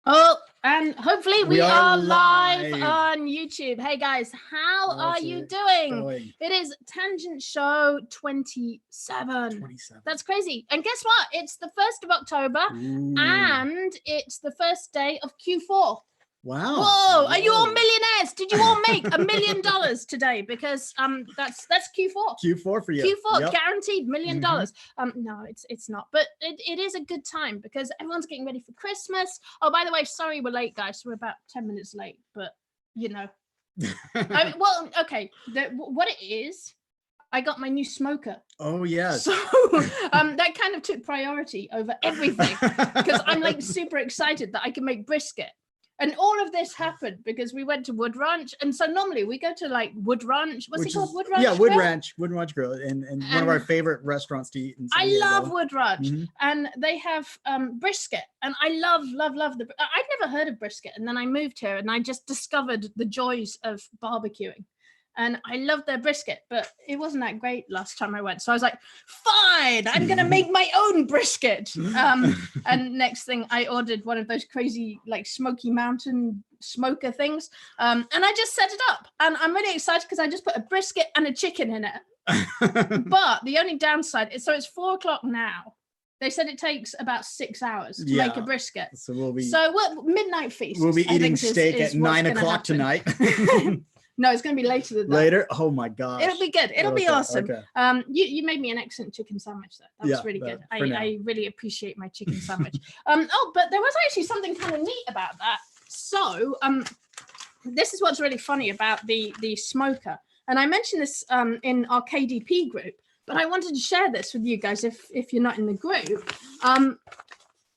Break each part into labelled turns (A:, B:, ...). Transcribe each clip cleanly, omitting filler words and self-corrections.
A: Oh, and hopefully we are live
B: live
A: on YouTube. Hey guys, how are you doing? It is Tangent Show 27. That's crazy. And guess what? It's the 1st of October and it's the first day of Q4.
B: Wow.
A: Whoa, are you all millionaires? Did you all make $1 million today? Because that's Q4.
B: Q4 for you.
A: Q4, guaranteed $1 million. No, it's not. But it is a good time because everyone's getting ready for Christmas. Oh, by the way, sorry we're late, guys. We're about 10 minutes late, but you know. Well, okay. What it is, I got my new smoker.
B: Oh, yes.
A: So that kind of took priority over everything because I'm like super excited that I can make brisket. And all of this happened because we went to Wood Ranch. And so normally we go to like Wood Ranch. What's it called? Wood Ranch?
B: Yeah, Wood Ranch Grill. And one of our favorite restaurants to eat.
A: I love Wood Ranch. And they have brisket. And I love the... I'd never heard of brisket. And then I moved here and I just discovered the joys of barbecuing. And I loved their brisket, but it wasn't that great last time I went. So I was like, fine, I'm going to make my own brisket. And next thing I ordered one of those crazy like Smoky Mountain smoker things. And I just set it up and I'm really excited because I just put a brisket and a chicken in it. But the only downside is, so it's 4 o'clock now. They said it takes about 6 hours to make a brisket. So we're midnight feast.
B: We'll be eating steak at 9 o'clock tonight.
A: No, it's going to be later than that.
B: Later? Oh my gosh.
A: It'll be good. It'll be awesome. Okay. You made me an excellent chicken sandwich though. That was really good. I really appreciate my chicken sandwich. Oh, but there was actually something kind of neat about that. So this is what's really funny about the smoker. And I mentioned this in our KDP group, but I wanted to share this with you guys if you're not in the group.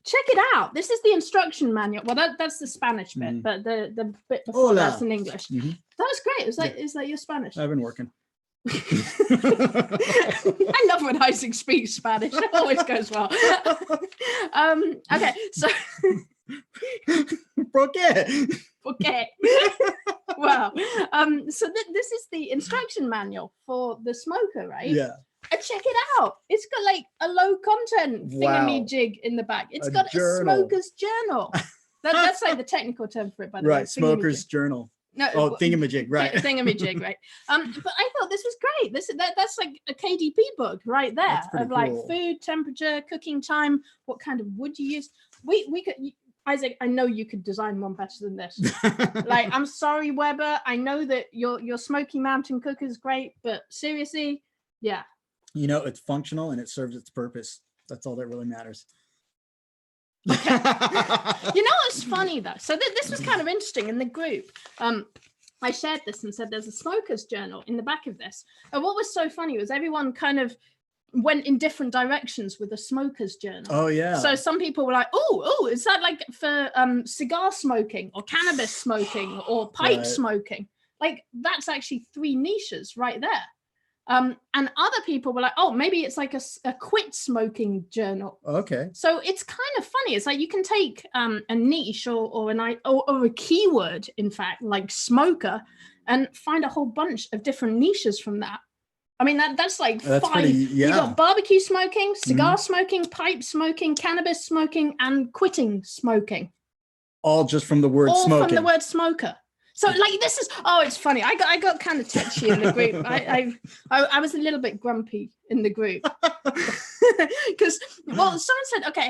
A: Check it out. This is the instruction manual. Well, that's the Spanish bit, but the bit before that's in English. That was great. Is that your Spanish?
B: I've been working.
A: I love when Isaac speaks Spanish. It always goes well. Okay, so
B: ¿Por qué?
A: Wow. So this is the instruction manual for the smoker, right? Yeah. And check it out. It's got like a low content thingamajig in the back. It's got a smoker's journal. That's like the technical term for it, by the way.
B: Right, smoker's journal.
A: No, thingamajig, right? Thingamajig, right? But I thought this was great. That's like a KDP book right there of like food, temperature, cooking time, what kind of wood you use. We could. Isaac, I know you could design one better than this. Like, I'm sorry, Weber. I know that your Smoky Mountain cooker is great, but seriously, yeah.
B: You know, it's functional and it serves its purpose. That's all that really matters.
A: Okay. You know what's funny though? So this was kind of interesting in the group. I shared this and said there's a smoker's journal in the back of this. And what was so funny was everyone kind of went in different directions with a smoker's journal. Oh yeah. So some people were like, oh, is that like for cigar smoking or cannabis smoking or pipe smoking? Like that's actually 3 niches right there. And other people were like, oh, maybe it's like a quit smoking journal. Okay. So it's kind of funny. It's like you can take a niche or a keyword, in fact, like smoker, and find a whole bunch of different niches from that. I mean, that's like 5. You got barbecue smoking, cigar smoking, pipe smoking, cannabis smoking, and quitting smoking.
B: All just from the word smoking. All from
A: the word smoker. So like this is, oh, it's funny. I got kind of touchy in the group. I was a little bit grumpy in the group because, well, someone said, okay,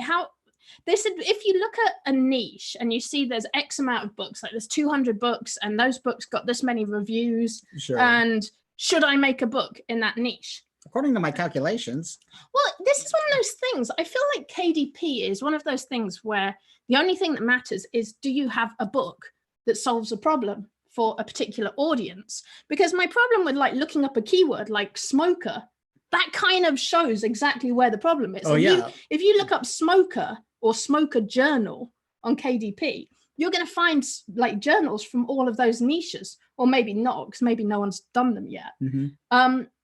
A: they said, if you look at a niche and you see there's X amount of books, like there's 200 books and those books got this many reviews, and should I make a book in that niche?
B: According to my calculations.
A: Well, this is one of those things. I feel like KDP is one of those things where the only thing that matters is, do you have a book that solves a problem for a particular audience? Because my problem with like looking up a keyword like smoker, that kind of shows exactly where the problem is. If you look up smoker or smoker journal on KDP, you're going to find like journals from all of those niches, or maybe not, because maybe no one's done them yet. And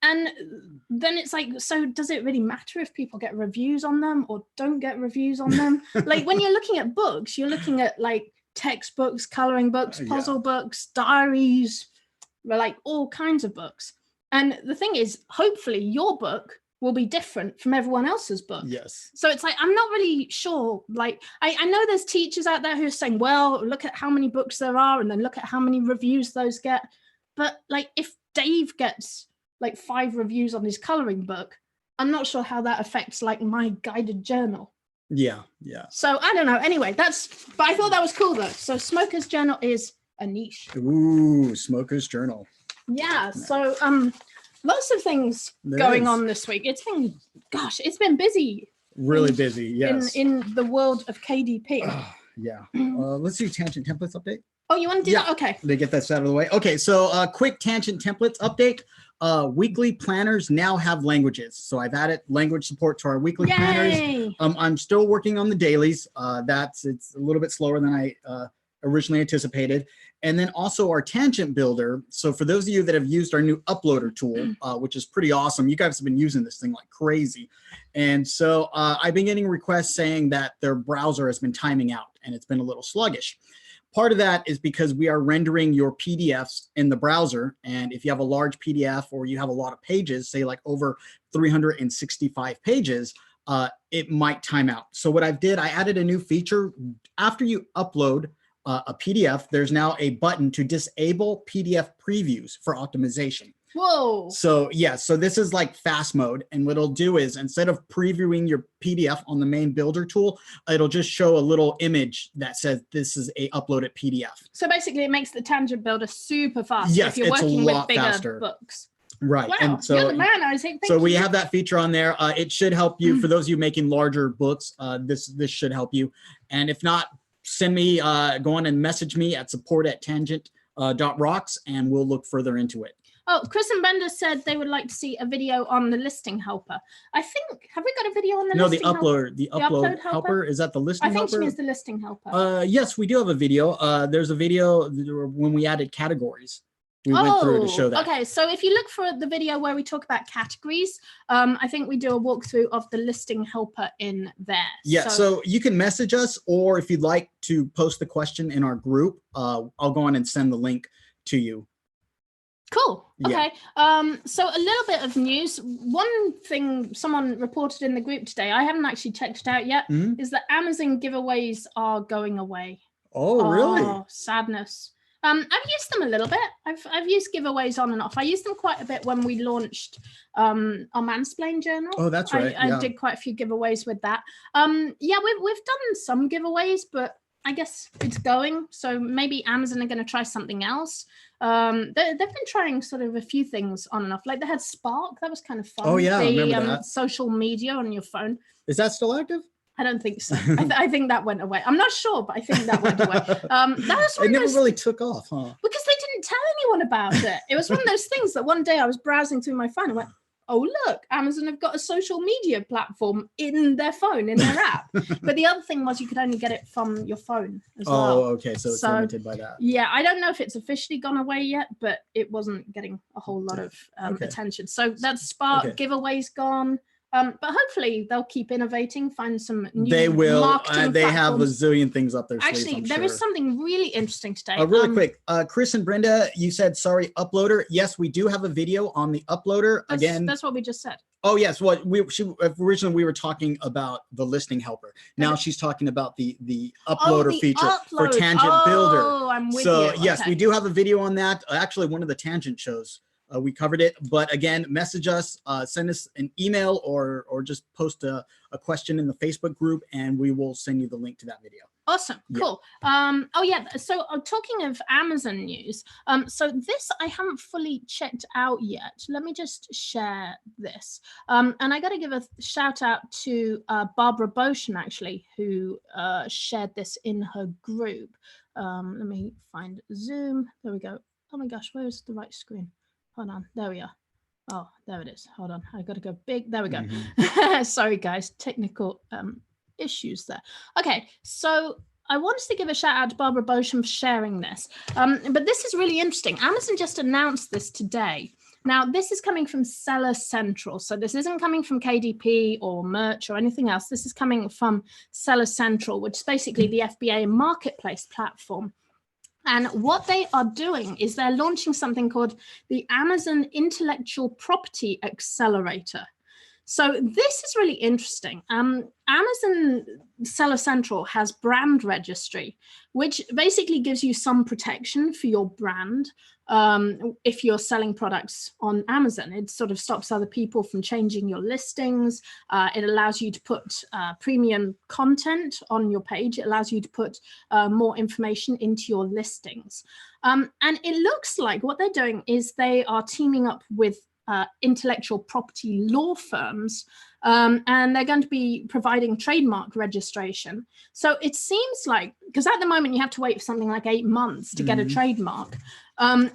A: then it's like, so does it really matter if people get reviews on them or don't get reviews on them? Like when you're looking at books, you're looking at like textbooks, coloring books, puzzle books, diaries, like all kinds of books. And the thing is, hopefully your book will be different from everyone else's book.
B: Yes.
A: So it's like, I'm not really sure. Like, I know there's teachers out there who are saying, well, look at how many books there are and then look at how many reviews those get. But like, if Dave gets like 5 reviews on his coloring book, I'm not sure how that affects like my guided journal.
B: Yeah. Yeah.
A: So I don't know. Anyway, but I thought that was cool though. So Smoker's Journal is a niche.
B: Ooh, Smoker's Journal.
A: Yeah. So lots of things going on this week. It's been busy.
B: Really busy. Yes.
A: In the world of KDP.
B: Yeah. Let's do tangent templates update.
A: Oh, you want to do that? Okay.
B: They get that out of the way. Okay. So quick tangent templates update. Weekly planners now have languages. So I've added language support to our weekly planners. I'm still working on the dailies. It's a little bit slower than I originally anticipated. And then also our tangent builder. So for those of you that have used our new uploader tool, which is pretty awesome, you guys have been using this thing like crazy. And so I've been getting requests saying that their browser has been timing out and it's been a little sluggish. Part of that is because we are rendering your PDFs in the browser. And if you have a large PDF or you have a lot of pages, say like over 365 pages, it might time out. So what I added a new feature. After you upload a PDF, there's now a button to disable PDF previews for optimization.
A: Whoa.
B: So yeah, so this is like fast mode. And what it'll do is instead of previewing your PDF on the main builder tool, it'll just show a little image that says this is a uploaded PDF.
A: So basically it makes the tangent builder super fast.
B: Yes,
A: if you're
B: it's
A: working
B: a lot
A: with bigger
B: faster.
A: books.
B: Right.
A: Wow,
B: And so,
A: you're the man, Isaac.
B: So we have that feature on there. It should help you for those of you making larger books. This should help you. And if not, send me, go on and message me at support@tangent.rocks and we'll look further into it.
A: Oh, Chris and Brenda said they would like to see a video on the listing helper. I think, have we got a video on the listing helper?
B: The upload helper. Is that the listing helper?
A: I think she means the listing helper.
B: Yes, we do have a video. There's a video when we added categories. We went through to show that.
A: Okay, so if you look for the video where we talk about categories, I think we do a walkthrough of the listing helper in there.
B: Yeah, so you can message us, or if you'd like to post the question in our group, I'll go on and send the link to you.
A: Cool. Okay.
B: Yeah.
A: So a little bit of news. One thing someone reported in the group today, I haven't actually checked it out yet, is that Amazon giveaways are going away.
B: Oh, really?
A: Oh, sadness. I've used them a little bit. I've used giveaways on and off. I used them quite a bit when we launched our Mansplain journal.
B: Oh, that's right.
A: I did quite a few giveaways with that. Yeah, we've done some giveaways, but I guess it's going. So maybe Amazon are going to try something else. They've been trying sort of a few things on and off. Like they had Spark. That was kind of fun.
B: Oh, yeah, I remember that.
A: Social media on your phone.
B: Is that still active?
A: I don't think so. I think that went away. I'm not sure, but I think that went away. That was
B: it never really took off, huh?
A: Because they didn't tell anyone about it. It was one of those things that one day I was browsing through my phone and went, oh, look, Amazon have got a social media platform in their phone, in their app. But the other thing was you could only get it from your phone as well.
B: Oh, okay. So it's limited by that.
A: Yeah, I don't know if it's officially gone away yet, but it wasn't getting a whole lot of attention. So that Spark giveaway's gone. But hopefully they'll keep innovating, find some new
B: They will.
A: Marketing
B: they
A: platforms.
B: have a zillion things up their sleeves.
A: Actually, there is something really interesting today.
B: Really quick, Chris and Brenda, you said, sorry, uploader. Yes, we do have a video on the uploader.
A: That's what we just said.
B: Oh, yes. Originally we were talking about the listing helper. Now she's talking about the uploader feature for Tangent Builder.
A: Oh, I'm with you.
B: So yes, we do have a video on that. Actually, one of the Tangent shows. We covered it, but again, message us, send us an email or just post a question in the Facebook group and we will send you the link to that video.
A: Awesome. Cool. Oh yeah. So talking of Amazon news, so this I haven't fully checked out yet. Let me just share this. And I got to give a shout out to Barbara Boshan actually, who shared this in her group. Let me find Zoom. There we go. Oh my gosh, where's the right screen? Hold on, there we are. Oh, there it is. Hold on, I got to go big. There we go. Sorry, guys, technical issues there. Okay, so I wanted to give a shout out to Barbara Bosham for sharing this. But this is really interesting. Amazon just announced this today. Now, this is coming from Seller Central. So this isn't coming from KDP or Merch or anything else. This is coming from Seller Central, which is basically the FBA marketplace platform. And what they are doing is they're launching something called the Amazon Intellectual Property Accelerator. So this is really interesting. Amazon Seller Central has brand registry, which basically gives you some protection for your brand if you're selling products on Amazon. It sort of stops other people from changing your listings. It allows you to put premium content on your page. It allows you to put more information into your listings. And it looks like what they're doing is they are teaming up with intellectual property law firms, and they're going to be providing trademark registration. So it seems like, because at the moment you have to wait for something like 8 months to get a trademark,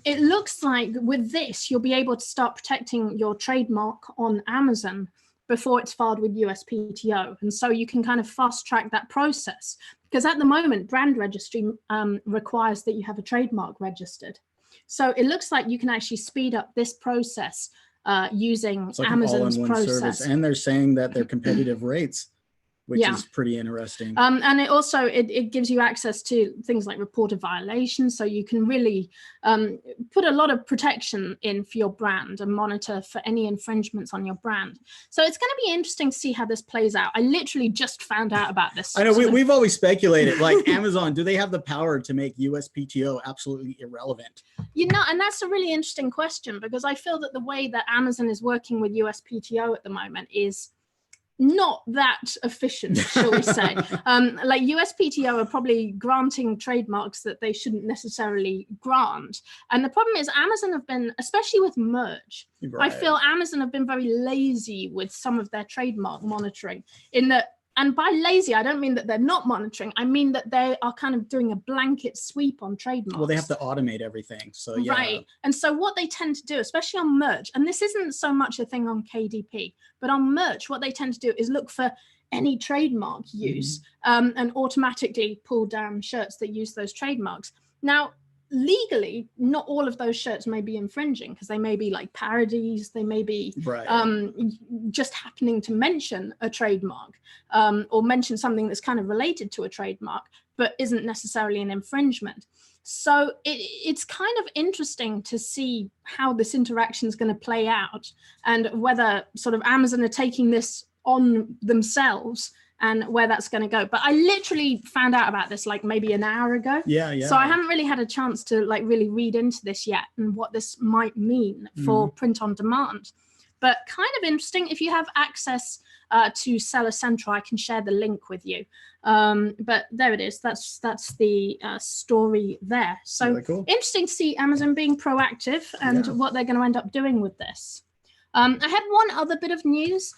A: it looks like with this you'll be able to start protecting your trademark on Amazon before it's filed with USPTO. And so you can kind of fast track that process, because at the moment brand registry requires that you have a trademark registered. So it looks like you can actually speed up this process using
B: like
A: Amazon's
B: an all-in-one
A: process.
B: Service. And they're saying that they're competitive rates, which is pretty interesting.
A: And it also, it gives you access to things like report a violation. So you can really put a lot of protection in for your brand and monitor for any infringements on your brand. So it's going to be interesting to see how this plays out. I literally just found out about this.
B: I know we've always speculated, like Amazon, do they have the power to make USPTO absolutely irrelevant?
A: You know, and that's a really interesting question, because I feel that the way that Amazon is working with USPTO at the moment is not that efficient, shall we say. Like USPTO are probably granting trademarks that they shouldn't necessarily grant. And the problem is Amazon have been, especially with merch, I feel Amazon have been very lazy with some of their trademark monitoring, in that, and by lazy, I don't mean that they're not monitoring. I mean that they are kind of doing a blanket sweep on trademarks.
B: Well, they have to automate everything. So yeah.
A: Right. And so what they tend to do, especially on merch, and this isn't so much a thing on KDP, but on merch, what they tend to do is look for any trademark use and automatically pull down shirts that use those trademarks. Now, legally, not all of those shirts may be infringing, because they may be like parodies, they may be just happening to mention a trademark or mention something that's kind of related to a trademark, but isn't necessarily an infringement. So it's kind of interesting to see how this interaction is going to play out, and whether sort of Amazon are taking this on themselves and where that's going to go. But I literally found out about this like maybe an hour ago.
B: Yeah.
A: So I haven't really had a chance to like really read into this yet and what this might mean for print on demand. But kind of interesting. If you have access to Seller Central, I can share the link with you. But there it is. That's the story there. So
B: really cool.
A: Interesting to see Amazon being proactive and what they're going to end up doing with this. I had one other bit of news.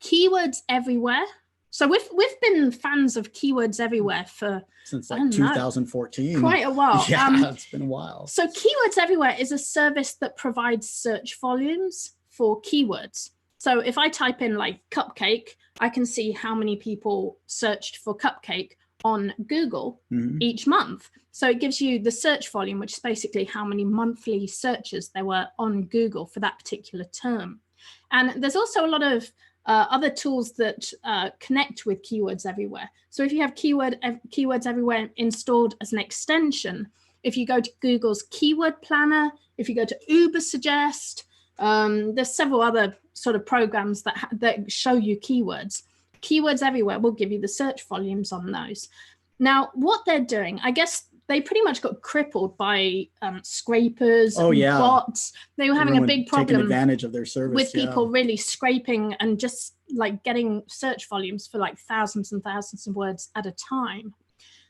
A: Keywords Everywhere. So we've been fans of Keywords Everywhere for
B: since like 2014.
A: Quite a while.
B: Yeah, it's been a while.
A: So Keywords Everywhere is a service that provides search volumes for keywords. So if I type in like cupcake, I can see how many people searched for cupcake on Google each month. So it gives you the search volume, which is basically how many monthly searches there were on Google for that particular term. And there's also a lot of other tools that connect with Keywords Everywhere. So if you have Keywords Everywhere installed as an extension, if you go to Google's Keyword Planner, if you go to Ubersuggest, there's several other sort of programs that show you keywords. Keywords Everywhere will give you the search volumes on those. Now, what they're doing, I guess they pretty much got crippled by scrapers and bots. They were having a big problem
B: taking advantage of their service
A: with people really scraping and just like getting search volumes for like thousands and thousands of words at a time.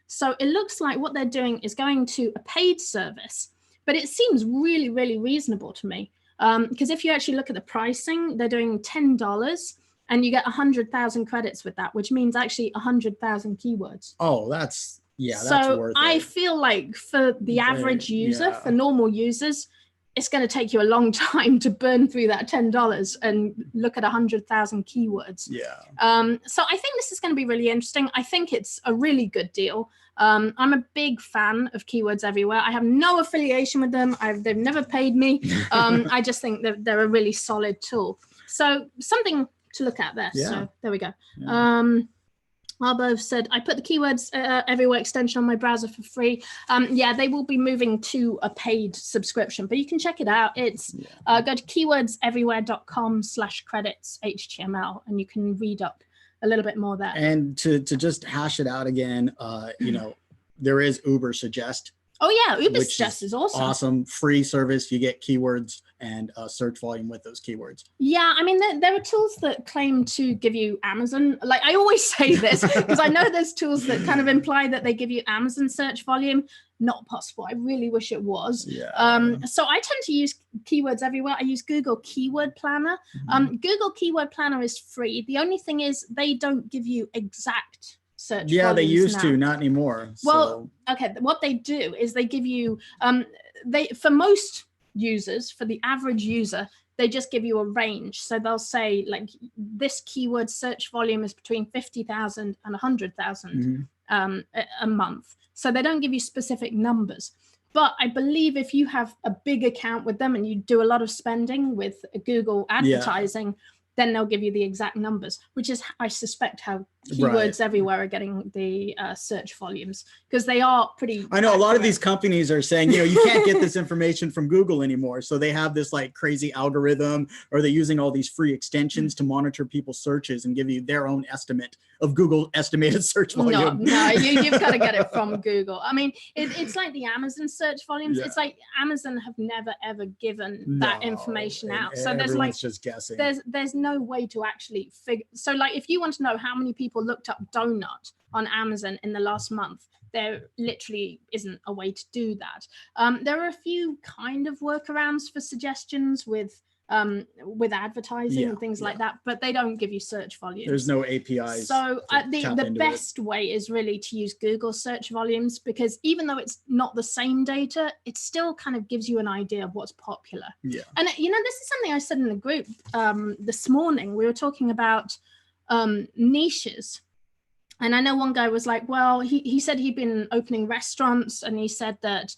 A: So it looks like what they're doing is going to a paid service, but it seems really, really reasonable to me. Because if you actually look at the pricing, they're doing $10 and you get 100,000 credits with that, which means actually 100,000 keywords.
B: Oh, that's that's worth it.
A: I feel like for the average user, for normal users, it's going to take you a long time to burn through that $10 and look at 100,000 keywords. So I think this is going to be really interesting. I think it's a really good deal. I'm a big fan of Keywords Everywhere. I have no affiliation with them. They've never paid me. I just think that they're a really solid tool. So something to look at there. So there we go. Arbo said, I put the keywords everywhere extension on my browser for free. Yeah, they will be moving to a paid subscription, but you can check it out. It's go to keywordseverywhere.com/credits HTML, and you can read up a little bit more there.
B: And to just hash it out again, you know, there is Uber Suggest.
A: Oh yeah, Uber Suggest is awesome.
B: Awesome, free service. You get keywords and search volume with those keywords.
A: Yeah, I mean, there are tools that claim to give you Amazon. Like I always say this because I know there's tools that kind of imply that they give you Amazon search volume. Not possible. I really wish it was.
B: Yeah.
A: So I tend to use keywords everywhere. I use Google Keyword Planner. Google Keyword Planner is free. The only thing is they don't give you exact search.
B: Yeah, they used to, not anymore.
A: Well, okay. What they do is they give you for most users, for the average user, they just give you a range. So they'll say like this keyword search volume is between 50,000 and 100,000 a month. So they don't give you specific numbers. But I believe if you have a big account with them and you do a lot of spending with Google advertising, then they'll give you the exact numbers, which is, I suspect, how keywords everywhere are getting the search volumes, because they are pretty
B: I know accurate. A lot of these companies are saying, you know, you can't get this information from Google anymore. So they have this like crazy algorithm, or they're using all these free extensions to monitor people's searches and give you their own estimate of Google estimated search volume.
A: No, you've got to get it from Google. I mean, it's like the Amazon search volumes. Yeah. It's like Amazon have never, ever given that information out. So there's like,
B: just guessing.
A: There's no way to actually figure. So like, if you want to know how many people looked up donut on Amazon in the last month, there literally isn't a way to do that. There are a few kind of workarounds for suggestions with advertising and things like that, but they don't give you search volumes.
B: There's no APIs.
A: So the best way is really to use Google search volumes, because even though it's not the same data, it still kind of gives you an idea of what's popular.
B: Yeah.
A: And you know, this is something I said in the group this morning. We were talking about niches. And I know one guy was like, well, he said he'd been opening restaurants, and he said that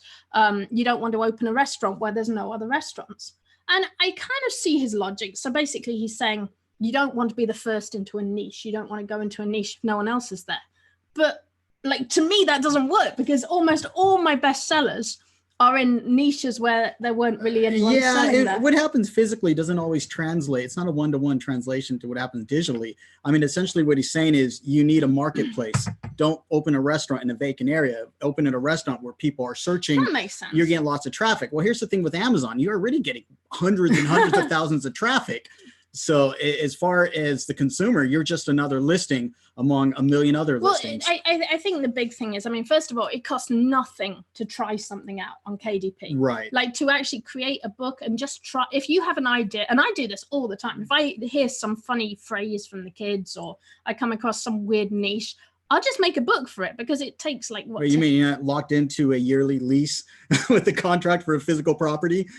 A: you don't want to open a restaurant where there's no other restaurants. And I kind of see his logic. So basically he's saying you don't want to be the first into a niche. You don't want to go into a niche if no one else is there. But like, to me, that doesn't work, because almost all my bestsellers are in niches where there weren't really anyone selling there.
B: What happens physically doesn't always translate. It's not a one-to-one translation to what happens digitally. I mean, essentially what he's saying is you need a marketplace. Don't open a restaurant in a vacant area. Open at a restaurant where people are searching.
A: That makes sense.
B: You're getting lots of traffic. Well, here's the thing with Amazon. You're already getting hundreds and hundreds of thousands of traffic. So as far as the consumer, you're just another listing among a million other listings.
A: I think the big thing is, I mean, first of all, it costs nothing to try something out on KDP.
B: Right.
A: Like to actually create a book and just try. If you have an idea, and I do this all the time, if I hear some funny phrase from the kids, or I come across some weird niche, I'll just make a book for it, because it takes like what?
B: You mean you're not locked into a yearly lease with the contract for a physical property?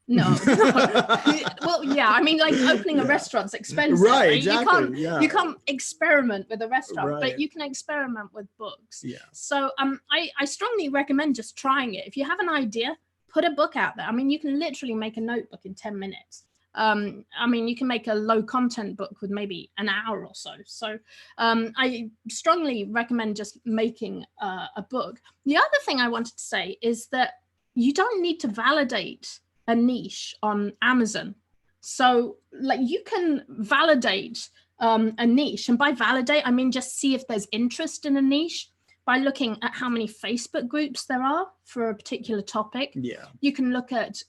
A: No. Well, yeah, I mean, like opening a restaurant's expensive, right?
B: Exactly.
A: You can't experiment with a restaurant, but you can experiment with books.
B: Yeah.
A: So I strongly recommend just trying it. If you have an idea, put a book out there. I mean, you can literally make a notebook in 10 minutes. I mean, you can make a low content book with maybe an hour or so. So I strongly recommend just making a book. The other thing I wanted to say is that you don't need to validate a niche on Amazon. So like, you can validate a niche, and by validate I mean just see if there's interest in a niche by looking at how many Facebook groups there are for a particular topic.
B: Yeah.
A: You can look at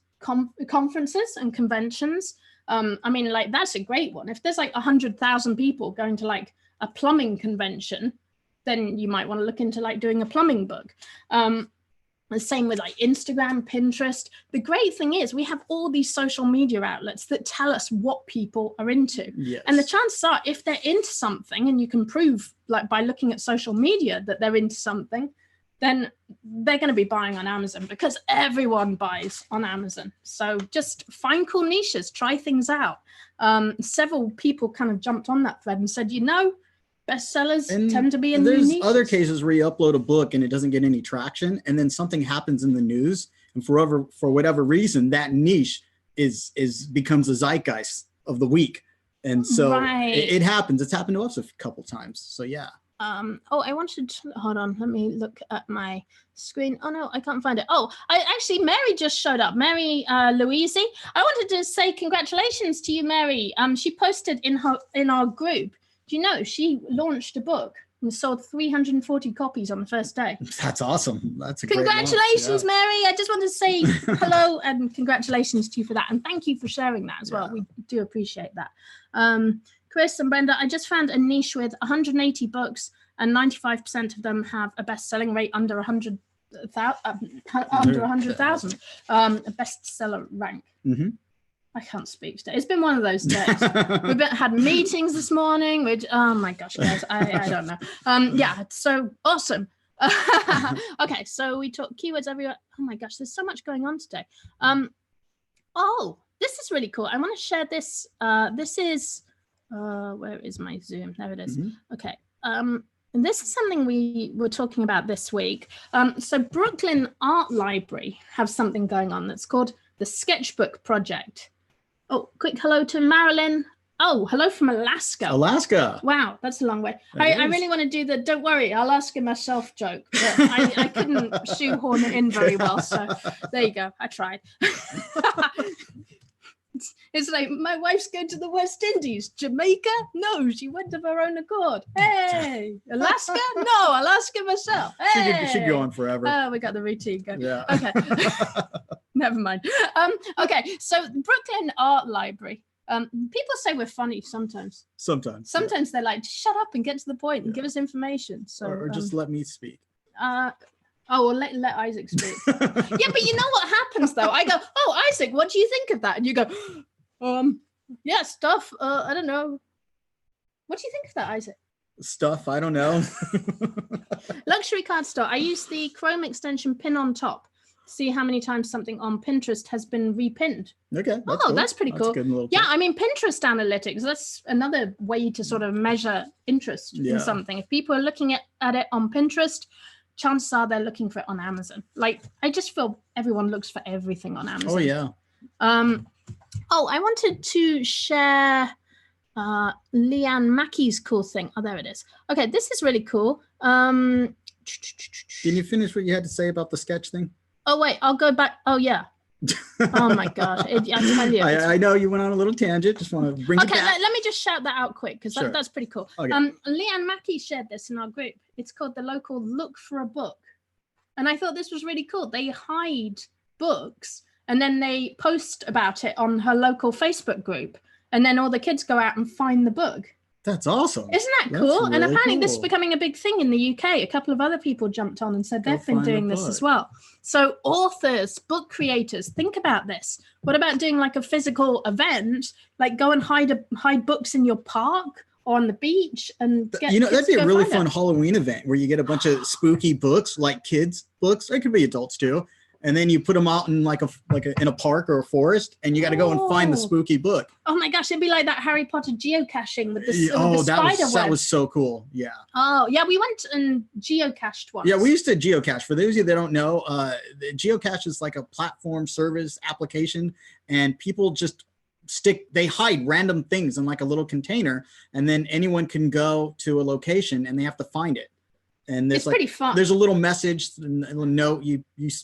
A: conferences and conventions. I mean, like, that's a great one. If there's like 100,000 people going to like a plumbing convention, then you might want to look into like doing a plumbing book. The same with like Instagram, Pinterest. The great thing is we have all these social media outlets that tell us what people are into.
B: Yes.
A: And the chances are, if they're into something, and you can prove like by looking at social media that they're into something, then they're going to be buying on Amazon, because everyone buys on Amazon. So just find cool niches, try things out. Several people kind of jumped on that thread and said, you know, bestsellers tend to be in
B: there's
A: niches.
B: Other cases where you upload a book and it doesn't get any traction, and then something happens in the news, and for whatever reason that niche becomes a zeitgeist of the week, and so it happens. It's happened to us a couple times. So yeah.
A: Oh, I wanted to, hold on, let me look at my screen. Oh no, I can't find it. Oh, actually Mary just showed up. Mary Louise. I wanted to say congratulations to you, Mary. She posted in our group. Do you know she launched a book and sold 340 copies on the first day?
B: That's awesome. That's a
A: congratulations,
B: great launch,
A: Mary. I just want to say hello and congratulations to you for that, and thank you for sharing that as well. We do appreciate that. Chris and Brenda, I just found a niche with 180 books and 95% of them have a best-selling rate under 100,000, a bestseller rank.
B: Mm-hmm.
A: I can't speak today. It's been one of those days. We've had meetings this morning, which, oh my gosh, guys, I don't know. Yeah, it's so awesome. Okay, so we talk keywords everywhere. Oh my gosh, there's so much going on today. Oh, this is really cool. I want to share this. This is, where is my Zoom? There it is. Mm-hmm. Okay. And this is something we were talking about this week. So Brooklyn Art Library have something going on that's called the Sketchbook Project. Oh, quick hello to Marilyn. Oh, hello from Alaska.
B: Alaska.
A: Wow, that's a long way. I really want to do the don't worry, I'll ask it myself joke. But I couldn't shoehorn it in very well. So there you go. I tried. It's like, my wife's going to the West Indies. Jamaica? No, she went of her own accord. Hey, Alaska? No, I'll ask her myself. Hey.
B: She'd go on forever.
A: Oh, we got the routine going.
B: Yeah.
A: Okay. Never mind. Okay, so Brooklyn Art Library. People say we're funny sometimes.
B: Sometimes
A: they're like, just shut up and get to the point and give us information. So
B: or just let me speak.
A: Oh, well, let Isaac speak. Yeah, but you know what happens though? I go, oh, Isaac, what do you think of that? And you go, yeah, stuff. I don't know. What do you think of that, Isaac?
B: Stuff, I don't know.
A: Luxury card store. I use the Chrome extension pin on top. See how many times something on Pinterest has been repinned.
B: Okay.
A: That's cool. That's pretty cool.
B: Good
A: yeah, I mean, Pinterest analytics, that's another way to sort of measure interest in something. If people are looking at it on Pinterest, chances are they're looking for it on Amazon. Like, I just feel everyone looks for everything on Amazon.
B: Oh, yeah.
A: Oh, I wanted to share Leanne Mackey's cool thing. Oh, there it is. Okay, this is really cool.
B: Can you finish what you had to say about the sketch thing?
A: Oh, wait, I'll go back. Oh, yeah. Oh, my gosh. I tell you.
B: I know you went on a little tangent. Just want to bring it back.
A: Okay, let me just shout that out quick because
B: Sure.
A: that's pretty cool.
B: Okay.
A: Leanne Mackey shared this in our group. It's called the local Look for a Book. And I thought this was really cool. They hide books and then they post about it on her local Facebook group. And then all the kids go out and find the book.
B: That's awesome.
A: Isn't that cool?
B: Really
A: and apparently
B: cool.
A: This is becoming a big thing in the UK. A couple of other people jumped on and said they've been doing this as well. So authors, book creators, think about this. What about doing like a physical event, like go and hide books in your park or on the beach and get,
B: that'd be a really fun Halloween event where you get a bunch of spooky books, like kids books. It could be adults too. And then you put them out in like in a park or a forest, and you got to go and find the spooky book.
A: Oh my gosh, it'd be like that Harry Potter geocaching with the spider web.
B: That was so cool. Yeah.
A: Oh yeah, we went and geocached once.
B: Yeah, we used to geocache. For those of you that don't know, the geocache is like a platform service application, and people just they hide random things in like a little container, and then anyone can go to a location and they have to find it. And
A: it's pretty fun.
B: There's a little message, a little note. You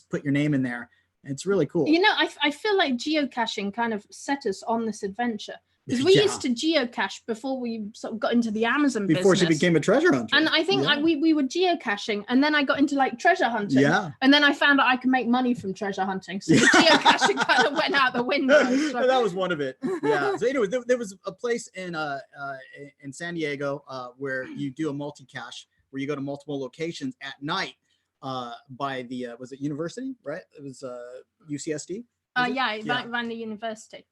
B: put your name in there. It's really cool.
A: You know, I feel like geocaching kind of set us on this adventure because we used to geocache before we sort of got into the Amazon business.
B: Before she became a treasure hunter.
A: And I think we were geocaching, and then I got into like treasure hunting.
B: Yeah.
A: And then I found out I could make money from treasure hunting. So the geocaching kind of went out the window. So.
B: That was one of it. Yeah. So anyway, there was a place in San Diego where you do a multi-cache, where you go to multiple locations at night by the, was it university, right? It was UCSD?
A: Vandy University.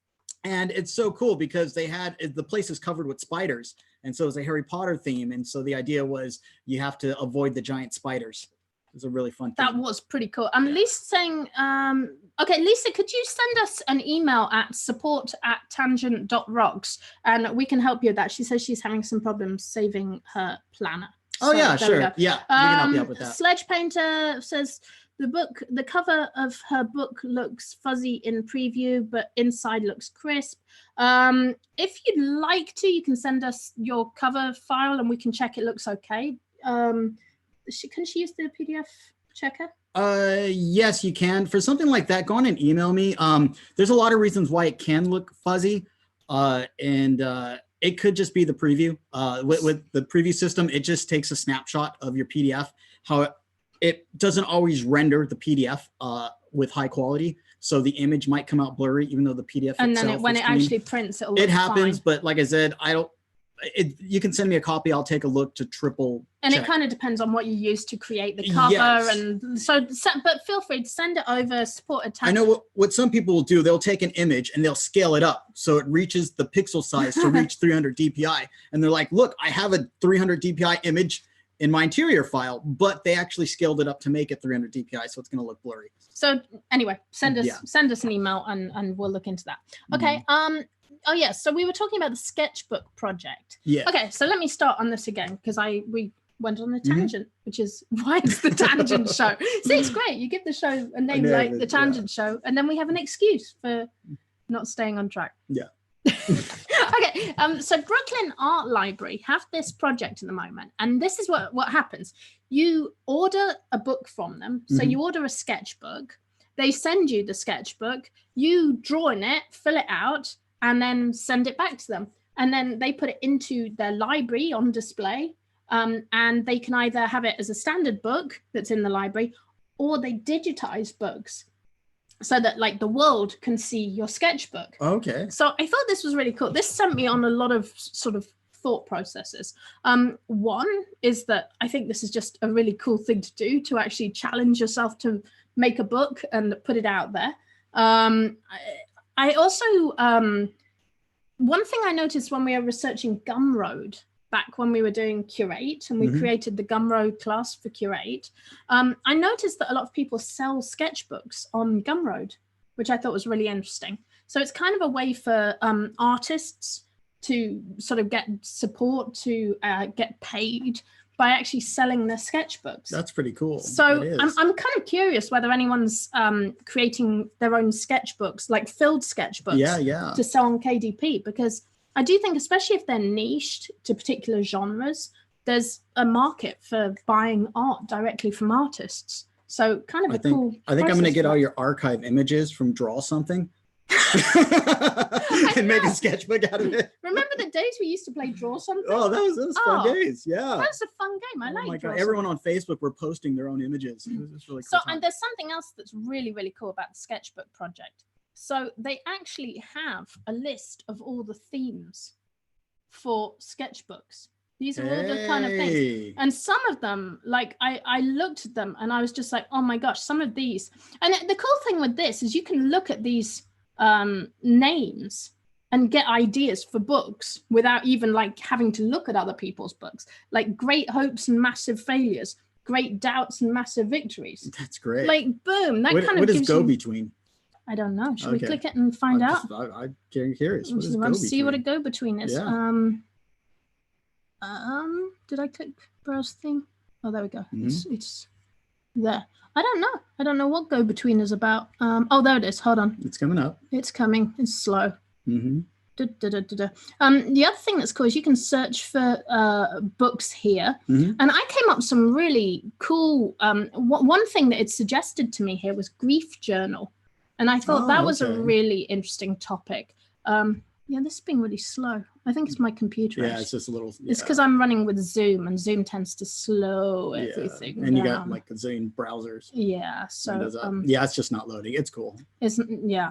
B: And it's so cool because the place is covered with spiders. And so it's a Harry Potter theme. And so the idea was you have to avoid the giant spiders. It was a really fun thing.
A: That was pretty cool. Lisa's saying, okay, Lisa, could you send us an email at support@tangent.rocks and we can help you with that. She says she's having some problems saving her planner.
B: Oh, yeah, sure. Yeah, we can help you out with that.
A: Sledge Painter says the cover of her book looks fuzzy in preview, but inside looks crisp. If you'd like to, you can send us your cover file and we can check it looks okay. Can she use the PDF checker?
B: Yes, you can. For something like that, go on and email me. There's a lot of reasons why it can look fuzzy, and it could just be the preview. With the preview system, it just takes a snapshot of your PDF. How it doesn't always render the PDF with high quality, so the image might come out blurry, even though the PDF
A: and
B: itself
A: then when it
B: clean.
A: actually prints,
B: it happens. Fine. But like I said, I don't. You can send me a copy. I'll take a look to triple.
A: And
B: check.
A: It kind of depends on what you use to create the cover,
B: yes.
A: and so. But feel free to send it over. Support a
B: I know what some people will do. They'll take an image and they'll scale it up so it reaches the pixel size to reach 300 DPI, and they're like, "Look, I have a 300 DPI image in my interior file," but they actually scaled it up to make it 300 DPI, so it's going to look blurry.
A: So anyway, send us an email and we'll look into that. Okay. Oh yeah, so we were talking about the Sketchbook project.
B: Yeah.
A: Okay, so let me start on this again because we went on a tangent, which is why it's the Tangent Show. See, it's great. You give the show a name like the Tangent Show, and then we have an excuse for not staying on track.
B: Yeah.
A: Okay, so Brooklyn Art Library have this project at the moment, and this is what happens. You order a book from them, so you order a sketchbook. They send you the sketchbook. You draw in it, fill it out, and then send it back to them. And then they put it into their library on display. And they can either have it as a standard book that's in the library, or they digitize books so that like the world can see your sketchbook.
B: Okay.
A: So I thought this was really cool. This sent me on a lot of sort of thought processes. One is that I think this is just a really cool thing to do, to actually challenge yourself to make a book and put it out there. I also, one thing I noticed when we were researching Gumroad, back when we were doing Curate, and we created the Gumroad class for Curate, I noticed that a lot of people sell sketchbooks on Gumroad, which I thought was really interesting. So it's kind of a way for artists to sort of get support, to get paid by actually selling their sketchbooks.
B: That's pretty cool.
A: So I'm kind of curious whether anyone's creating their own sketchbooks, like filled sketchbooks, to sell on KDP, because I do think, especially if they're niched to particular genres, there's a market for buying art directly from artists. So kind of cool.
B: I think I'm going to get all your archive images from Draw Something and make a sketchbook out of it.
A: Remember the days we used to play Draw Something?
B: Oh, that was fun days. Yeah.
A: That was a fun game. I like
B: my
A: Draw
B: God. Everyone on Facebook were posting their own images. It was really cool.
A: So, and there's something else that's really, really cool about the Sketchbook project. So they actually have a list of all the themes for sketchbooks. These are all the kind of things. And some of them, like I looked at them and I was just like, oh my gosh, some of these. And the cool thing with this is you can look at these names and get ideas for books without even like having to look at other people's books, like Great Hopes and Massive Failures, Great Doubts and Massive Victories.
B: That's great.
A: Like, boom. That kind of
B: what
A: gives
B: is go-between?
A: I don't know. Should we click it and find out?
B: I'm curious. What is
A: go-between? See what a go-between is.
B: Yeah.
A: Did I click browse theme? Oh, there we go. It's there. I don't know. I don't know what go-between is about. Oh, there it is. Hold on.
B: It's coming up.
A: It's coming. It's slow. The other thing that's cool is you can search for books here, and I came up with some really cool. One thing that it suggested to me here was grief journal. And I thought that was a really interesting topic. Yeah, this is being really slow. I think it's my computer.
B: Yeah, it's just a little.
A: It's because I'm running with Zoom, and Zoom tends to slow everything
B: and you got like a zillion browsers.
A: Yeah, so
B: it's just not loading. It's cool.
A: Yeah.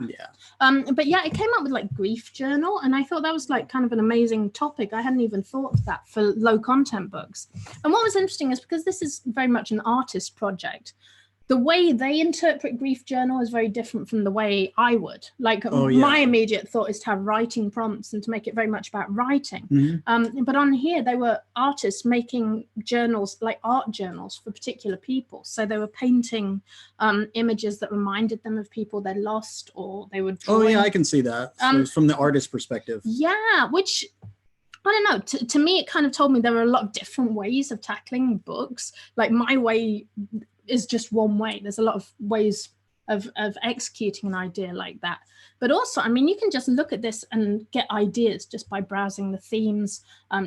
A: But yeah, it came up with like grief journal, and I thought that was like kind of an amazing topic. I hadn't even thought of that for low content books. And what was interesting is because this is very much an artist project, the way they interpret grief journal is very different from the way I would. Like my immediate thought is to have writing prompts and to make it very much about writing. But on here, they were artists making journals, like art journals for particular people. So they were painting images that reminded them of people they lost, or they would draw.
B: Oh yeah, I can see that. So from the artist perspective.
A: Yeah, which I don't know. To me, it kind of told me there were a lot of different ways of tackling books. Like my way is just one way. There's a lot of ways of executing an idea like that. But also, I mean, you can just look at this and get ideas just by browsing the themes,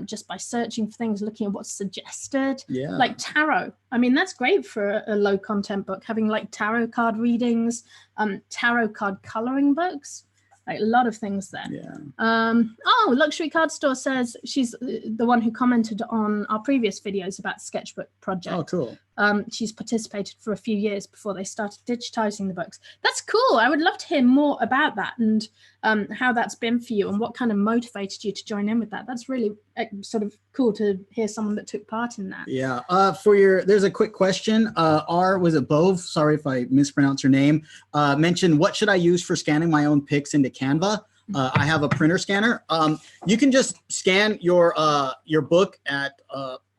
A: just by searching for things, looking at what's suggested.
B: Yeah.
A: Like tarot. I mean, that's great for a low content book, having like tarot card readings, tarot card coloring books. Like a lot of things there.
B: Yeah.
A: Oh, Luxury Card Store says she's the one who commented on our previous videos about Sketchbook project.
B: Oh, cool.
A: She's participated for a few years before they started digitizing the books. That's cool. I would love to hear more about that and how that's been for you and what kind of motivated you to join in with that. That's really sort of cool to hear someone that took part in that.
B: Yeah. There's a quick question. Was it Bove? Sorry if I mispronounced your name. Mentioned, what should I use for scanning my own pics into Canva? I have a printer scanner. You can just scan your book at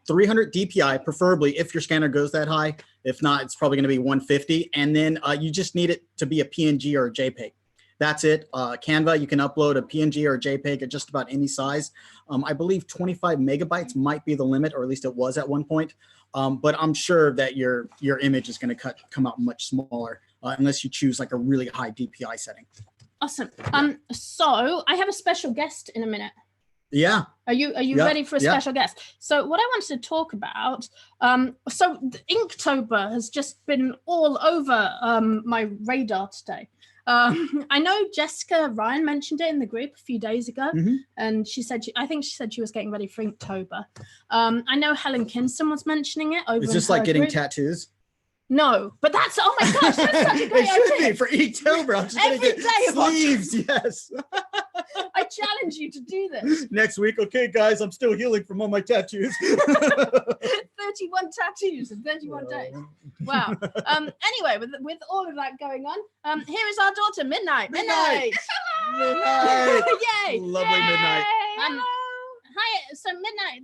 B: 300 DPI, preferably if your scanner goes that high. If not, it's probably going to be 150. And then you just need it to be a PNG or a JPEG. That's it. Canva, you can upload a PNG or a JPEG at just about any size. I believe 25 megabytes might be the limit, or at least it was at one point. But I'm sure that your image is going to come out much smaller unless you choose like a really high DPI setting.
A: Awesome. So I have a special guest in a minute.
B: Yeah.
A: Are you ready for a special guest? So what I wanted to talk about, so Inktober has just been all over my radar today. I know Jessica Ryan mentioned it in the group a few days ago, and she said I think she said she was getting ready for Inktober. I know Helen Kinston was mentioning it over.
B: It's just like getting tattoos.
A: No, but that's, oh my gosh, that's such a great idea.
B: It should be for Inktober. I'm just going to get sleeves. Yes.
A: I challenge you to do this.
B: Next week, okay, guys, I'm still healing from all my tattoos.
A: 31 tattoos in 31 days. Wow. Anyway, with all of that going on, here is our daughter, Midnight.
B: Midnight.
A: Yay.
B: Lovely Yay. Midnight.
A: Hi. So Midnight,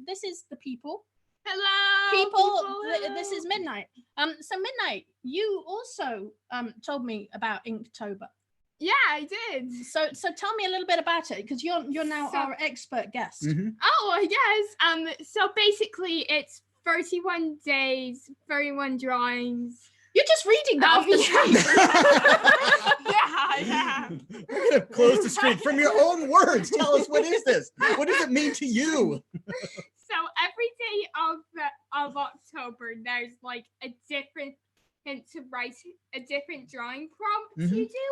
A: this is the people.
C: Hello,
A: people. This is Midnight. So Midnight, you also told me about Inktober.
C: Yeah, I did.
A: So tell me a little bit about it, because you're now our expert guest.
C: Oh yes. So basically, it's 31 days, 31 drawings.
A: You're just reading that off the screen.
C: Yeah.
B: We're gonna close the screen from your own words. Tell us, what is this? What does it mean to you?
C: So every day of October, there's like a different to write a different drawing prompt you do,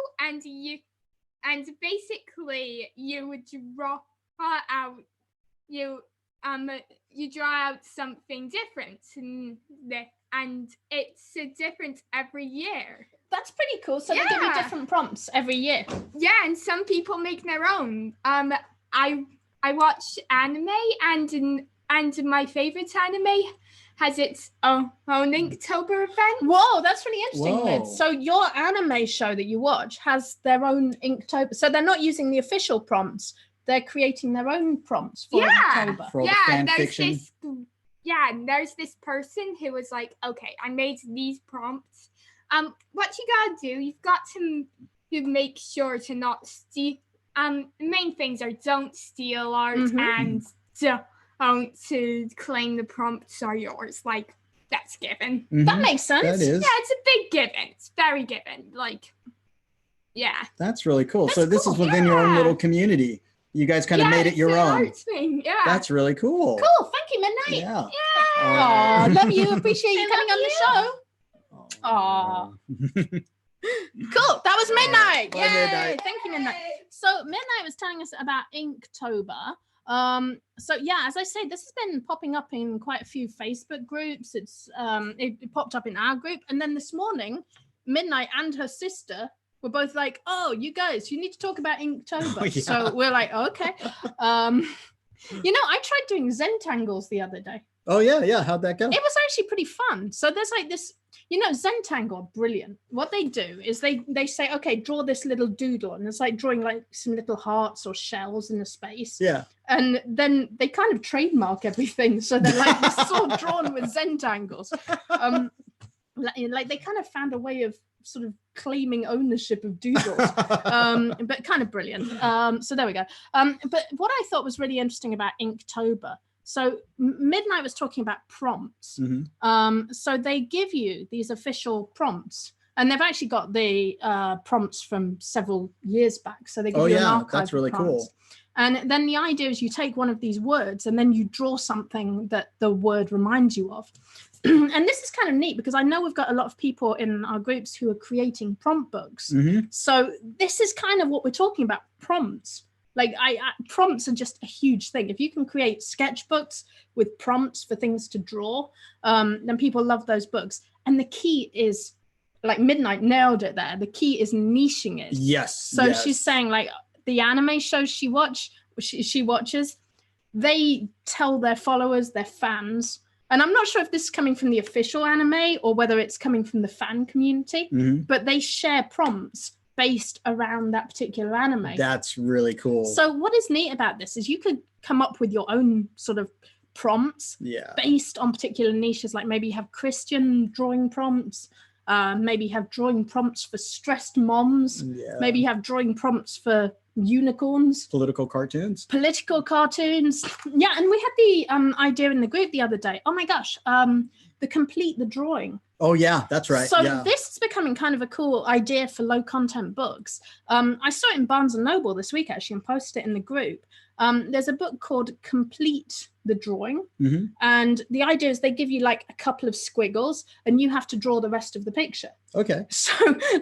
C: and basically you would draw out you draw out something different, and it's different every year.
A: That's pretty cool. So they give you different prompts every year.
C: Yeah, and some people make their own. I watch anime, and my favorite anime has its own Inktober event.
A: Whoa, that's really interesting, Liz. So your anime show that you watch has their own Inktober. So they're not using the official prompts. They're creating their own prompts for Inktober.
B: For
C: there's this person who was like, okay, I made these prompts. What you gotta do, you've got to make sure to not steal. The main things are don't steal art and don't to claim the prompts are yours. Like, that's given.
A: That makes sense.
B: That is.
C: Yeah, it's a big given. It's very given. Like, yeah.
B: That's really cool. So this is within your own little community. You guys kind of made it your own.
C: Art thing. Yeah.
B: That's really cool.
A: Cool. Thank you, Midnight.
B: Yeah.
A: Aw, love you. Appreciate you coming on the show. Aw. Cool. That was Midnight.
B: Bye,
A: Yay.
B: Midnight.
A: Thank you, Midnight. So Midnight was telling us about Inktober. So yeah, as I say, this has been popping up in quite a few Facebook groups. It popped up in our group, and then this morning, Midnight and her sister were both like, "Oh, you guys, you need to talk about Inktober."
B: Oh, yeah.
A: So we're like, "Okay." I tried doing Zentangles the other day.
B: Oh yeah. How'd that go?
A: It was actually pretty fun. So there's like this, Zentangle are brilliant. What they do is they say, okay, draw this little doodle, and it's like drawing like some little hearts or shells in a space.
B: Yeah.
A: And then they kind of trademark everything. So they're like, this is all drawn with Zentangles. Like they kind of found a way of sort of claiming ownership of doodles, but kind of brilliant. So there we go. But what I thought was really interesting about Inktober, so Midnight was talking about prompts. So they give you these official prompts, And they've actually got the prompts from several years back. So they give you an archive.
B: That's really cool.
A: And then the idea is you take one of these words and then you draw something that the word reminds you of. And this is kind of neat because I know we've got a lot of people in our groups who are creating prompt books. So this is kind of what we're talking about, prompts. Like prompts are just a huge thing. If you can create sketchbooks with prompts for things to draw, then people love those books. And the key is, like Midnight nailed it there. The key is niching it.
B: Yes.
A: So she's saying like the anime shows she watches, they tell their followers, their fans, and I'm not sure if this is coming from the official anime or whether it's coming from the fan community, but they share prompts based around that particular anime.
B: That's really cool.
A: So what is neat about this is you could come up with your own sort of prompts based on particular niches. Like maybe you have Christian drawing prompts, maybe you have drawing prompts for stressed moms, maybe you have drawing prompts for unicorns, political cartoons. And we had the idea in the group the other day. Oh my gosh, the complete the drawing.
B: Oh yeah, that's right.
A: So this is becoming kind of a cool idea for low content books. I saw it in Barnes and Noble this week actually and posted it in the group. There's a book called Complete the Drawing. And the idea is they give you like a couple of squiggles and you have to draw the rest of the picture.
B: Okay.
A: So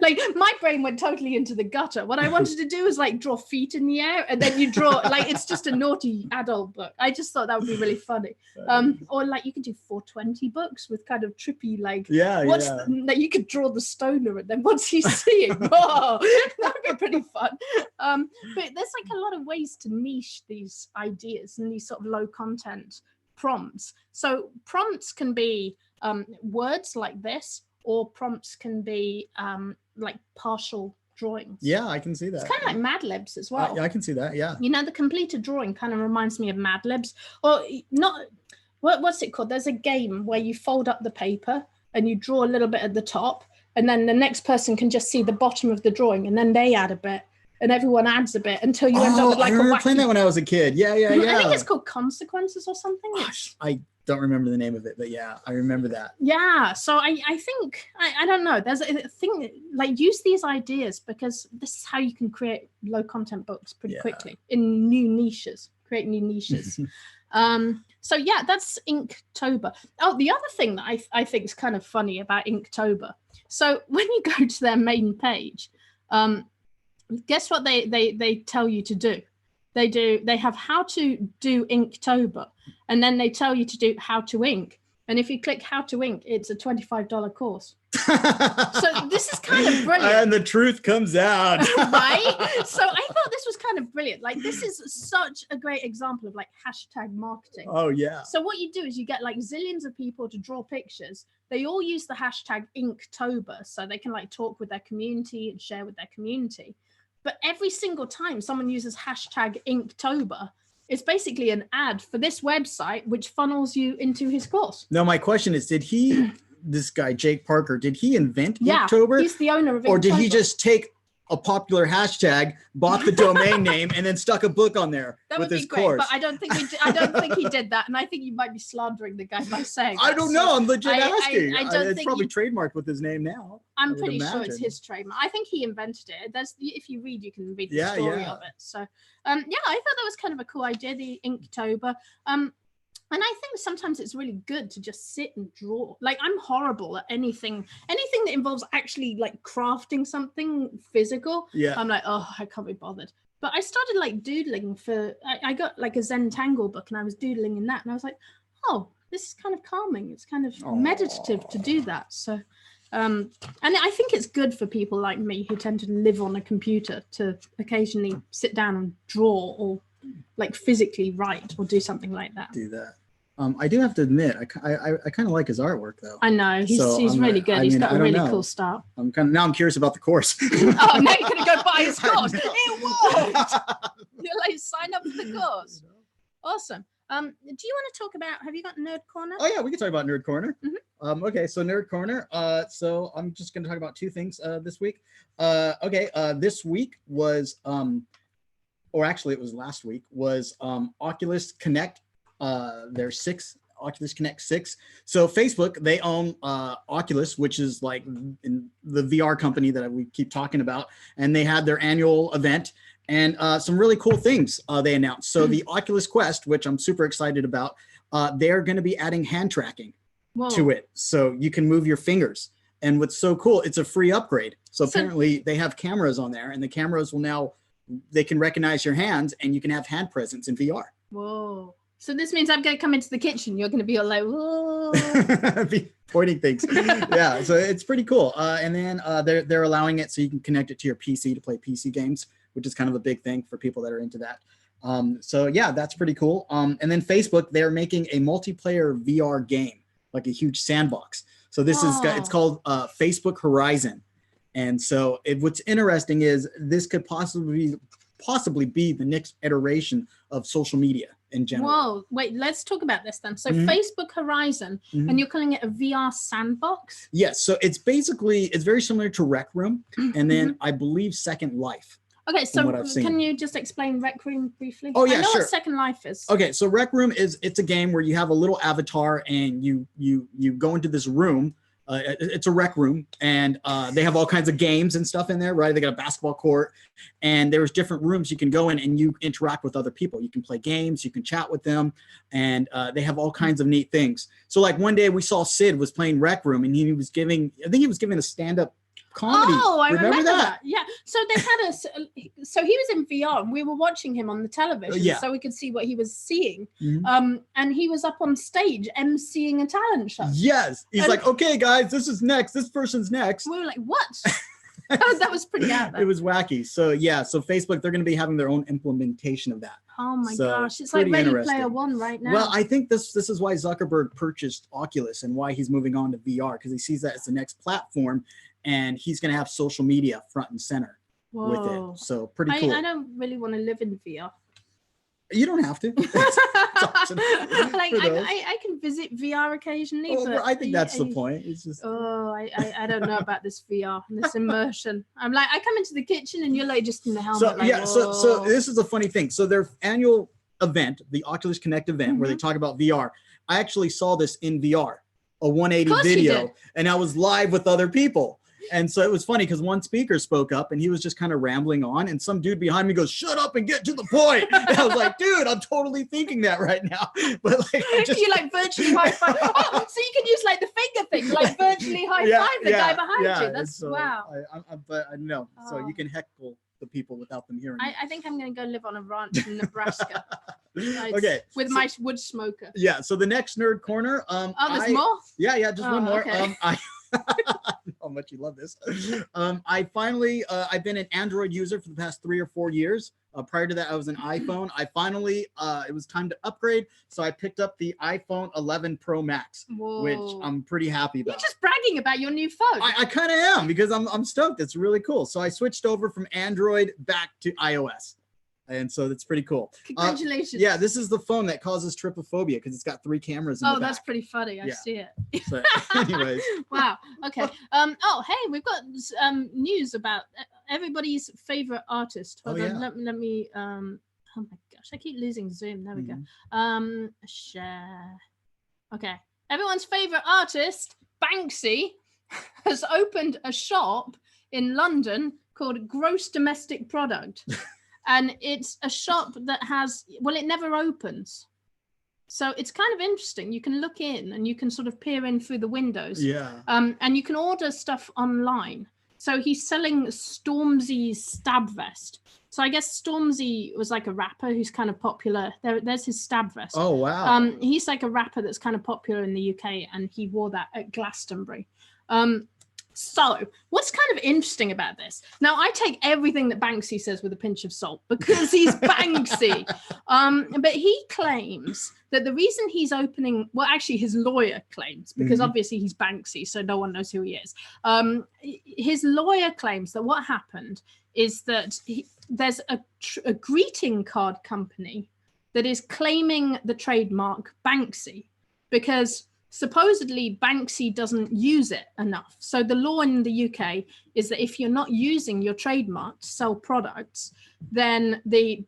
A: like my brain went totally into the gutter. What I wanted to do was like draw feet in the air and then you draw like it's just a naughty adult book. I just thought that would be really funny. Or like you could do 420 books with kind of trippy like that you could draw the stoner and then what's he seeing? Oh, that would be pretty fun. But there's like a lot of ways to niche these ideas and these sort of low content prompts. So prompts can be words like this, or prompts can be like partial drawings.
B: Yeah, I can see that.
A: It's kind of like Mad Libs as well.
B: Yeah, I can see that. Yeah.
A: You know, the completed drawing kind of reminds me of Mad Libs, or not. What's it called? There's a game where you fold up the paper and you draw a little bit at the top, and then the next person can just see the bottom of the drawing, and then they add a bit. And everyone adds a bit until you end up with like
B: I remember playing that when I was a kid. Yeah.
A: I think it's called Consequences or something.
B: Gosh, I don't remember the name of it, but yeah, I remember that.
A: Yeah, so I think, I don't know, there's a thing, like use these ideas because this is how you can create low content books pretty quickly in new niches, create new niches. So yeah, that's Inktober. Oh, the other thing that I think is kind of funny about Inktober. So when you go to their main page, guess what they tell you to do? They have how to do Inktober, and then they tell you to do how to ink. And if you click how to ink, it's a $25 course. So this is kind of brilliant.
B: And the truth comes out.
A: Right? So I thought this was kind of brilliant. Like this is such a great example of like hashtag marketing.
B: Oh yeah.
A: So what you do is you get like zillions of people to draw pictures. They all use the hashtag Inktober so they can like talk with their community and share with their community. But every single time someone uses hashtag Inktober, it's basically an ad for this website, which funnels you into his course.
B: No, my question is, did he, this guy, Jake Parker, did he invent Inktober?
A: He's the owner of Inktober.
B: Or did he just take a popular hashtag, bought the domain name, and then stuck a book on there with his course?
A: But I don't think he did that, and I think you might be slandering the guy by saying.
B: I don't know. I'm legit asking.
A: I don't
B: it's
A: think
B: probably trademarked with his name now.
A: I'm pretty sure it's his trademark. I think he invented it. If you read, you can read the story of it. So, I thought that was kind of a cool idea, the Inktober. And I think sometimes it's really good to just sit and draw. Like I'm horrible at anything that involves actually like crafting something physical.
B: Yeah.
A: I'm like, oh, I can't be bothered. But I started like doodling I got like a Zentangle book and I was doodling in that. And I was like, oh, this is kind of calming. It's kind of meditative to do that. So, and I think it's good for people like me who tend to live on a computer to occasionally sit down and draw or like physically write or do something like that.
B: Do that. I do have to admit, I kind of like his artwork though.
A: I know he's really good. He's got a really cool style.
B: I'm curious about the course.
A: Oh, now you're gonna go buy his course. It worked. You're like sign up for the course. Awesome. Do you want to talk about? Have you got Nerd Corner?
B: Oh yeah, we can talk about Nerd Corner. Okay, so Nerd Corner. So I'm just gonna talk about two things this week. This week was or actually it was last week was Oculus Connect. There's Oculus Connect 6. So Facebook, they own Oculus, which is like in the VR company that we keep talking about, and they had their annual event, and some really cool things they announced. So the Oculus Quest, which I'm super excited about, they're going to be adding hand tracking to it, so you can move your fingers. And what's so cool, it's a free upgrade. So apparently they have cameras on there, and the cameras will now, they can recognize your hands, and you can have hand presence in VR.
A: Whoa. So this means I'm going to come into the kitchen. You're going to be all like, whoa.
B: Be pointing things. Yeah, so it's pretty cool. And then they're allowing it so you can connect it to your PC to play PC games, which is kind of a big thing for people that are into that. So yeah, that's pretty cool. And then Facebook, they're making a multiplayer VR game, like a huge sandbox. So this is, it's called Facebook Horizon. And so what's interesting is this could possibly be the next iteration of social media in general.
A: Whoa, wait, let's talk about this then. So Facebook Horizon, and you're calling it a VR sandbox?
B: Yes, so it's basically, it's very similar to Rec Room, and then I believe Second Life.
A: Okay, so can you just explain Rec Room briefly?
B: Oh yeah,
A: I know
B: sure.
A: what Second Life is.
B: Okay, so Rec Room it's a game where you have a little avatar and you go into this room. It's a rec room, and they have all kinds of games and stuff in there, right? They got a basketball court, and there's different rooms you can go in and you interact with other people. You can play games, you can chat with them, and they have all kinds of neat things. So like one day we saw Sid was playing Rec Room, and he was giving a stand-up comedy.
A: Oh, I remember that. Yeah. So they had so he was in VR, and we were watching him on the television, so we could see what he was seeing. And he was up on stage emceeing a talent show.
B: Yes. He's like, okay, guys, this is next. This person's next.
A: We were like, what? that was pretty out there.
B: It was wacky. So yeah, so Facebook, they're going to be having their own implementation of that.
A: Oh my gosh, it's like Ready Player One right now.
B: Well, I think this is why Zuckerberg purchased Oculus and why he's moving on to VR, because he sees that as the next platform, and he's going to have social media front and center with it. So pretty cool.
A: I don't really want to live in VR.
B: You don't have to.
A: Like I can visit VR occasionally, but
B: I think that's the point. It's just
A: I don't know about this VR and this immersion. I'm like, I come into the kitchen and you're like just in the helmet.
B: So like, so this is a funny thing. So their annual event, the Oculus Connect event, where they talk about VR. I actually saw this in VR, a 180 video, and I was live with other people. And so it was funny because one speaker spoke up and he was just kind of rambling on, and some dude behind me goes, "Shut up and get to the point." And I was like, dude, I'm totally thinking that right now. But like,
A: you like virtually high five. Oh, so you can use like the finger thing, like virtually high five the guy behind you. That's wow.
B: But I know. So you can heckle the people without them hearing.
A: I think I'm going to go live on a ranch in Nebraska.
B: Okay.
A: With my wood smoker.
B: Yeah. So the next nerd corner.
A: There's more?
B: Yeah. Just one more.
A: Okay.
B: How much you love this. I finally, I've been an Android user for the past 3 or 4 years. Prior to that, I was an iPhone. I finally, it was time to upgrade. So I picked up the iPhone 11 Pro Max, which I'm pretty happy about.
A: You're just bragging about your new phone.
B: I kind of am, because I'm stoked. It's really cool. So I switched over from Android back to iOS. And so that's pretty cool.
A: Congratulations.
B: Yeah, this is the phone that causes trypophobia because it's got 3 cameras in the back.
A: That's pretty funny. I see it.
B: So, anyways.
A: Wow. Okay. Hey, we've got news about everybody's favorite artist. Hold on. Let me oh my gosh, I keep losing Zoom. There we go. Share. Okay. Everyone's favorite artist, Banksy, has opened a shop in London called Gross Domestic Product. And it's a shop that has, it never opens. So it's kind of interesting. You can look in and you can sort of peer in through the windows.
B: Yeah.
A: And you can order stuff online. So he's selling Stormzy's stab vest. So I guess Stormzy was like a rapper who's kind of popular. There's his stab vest.
B: Oh, wow.
A: He's like a rapper that's kind of popular in the UK, and he wore that at Glastonbury. So what's kind of interesting about this? Now, I take everything that Banksy says with a pinch of salt because he's Banksy. But he claims that the reason he's opening, well, actually his lawyer claims, because obviously he's Banksy, so no one knows who he is. His lawyer claims that what happened is that there's a greeting card company that is claiming the trademark Banksy because supposedly Banksy doesn't use it enough. So the law in the UK is that if you're not using your trademark to sell products, then the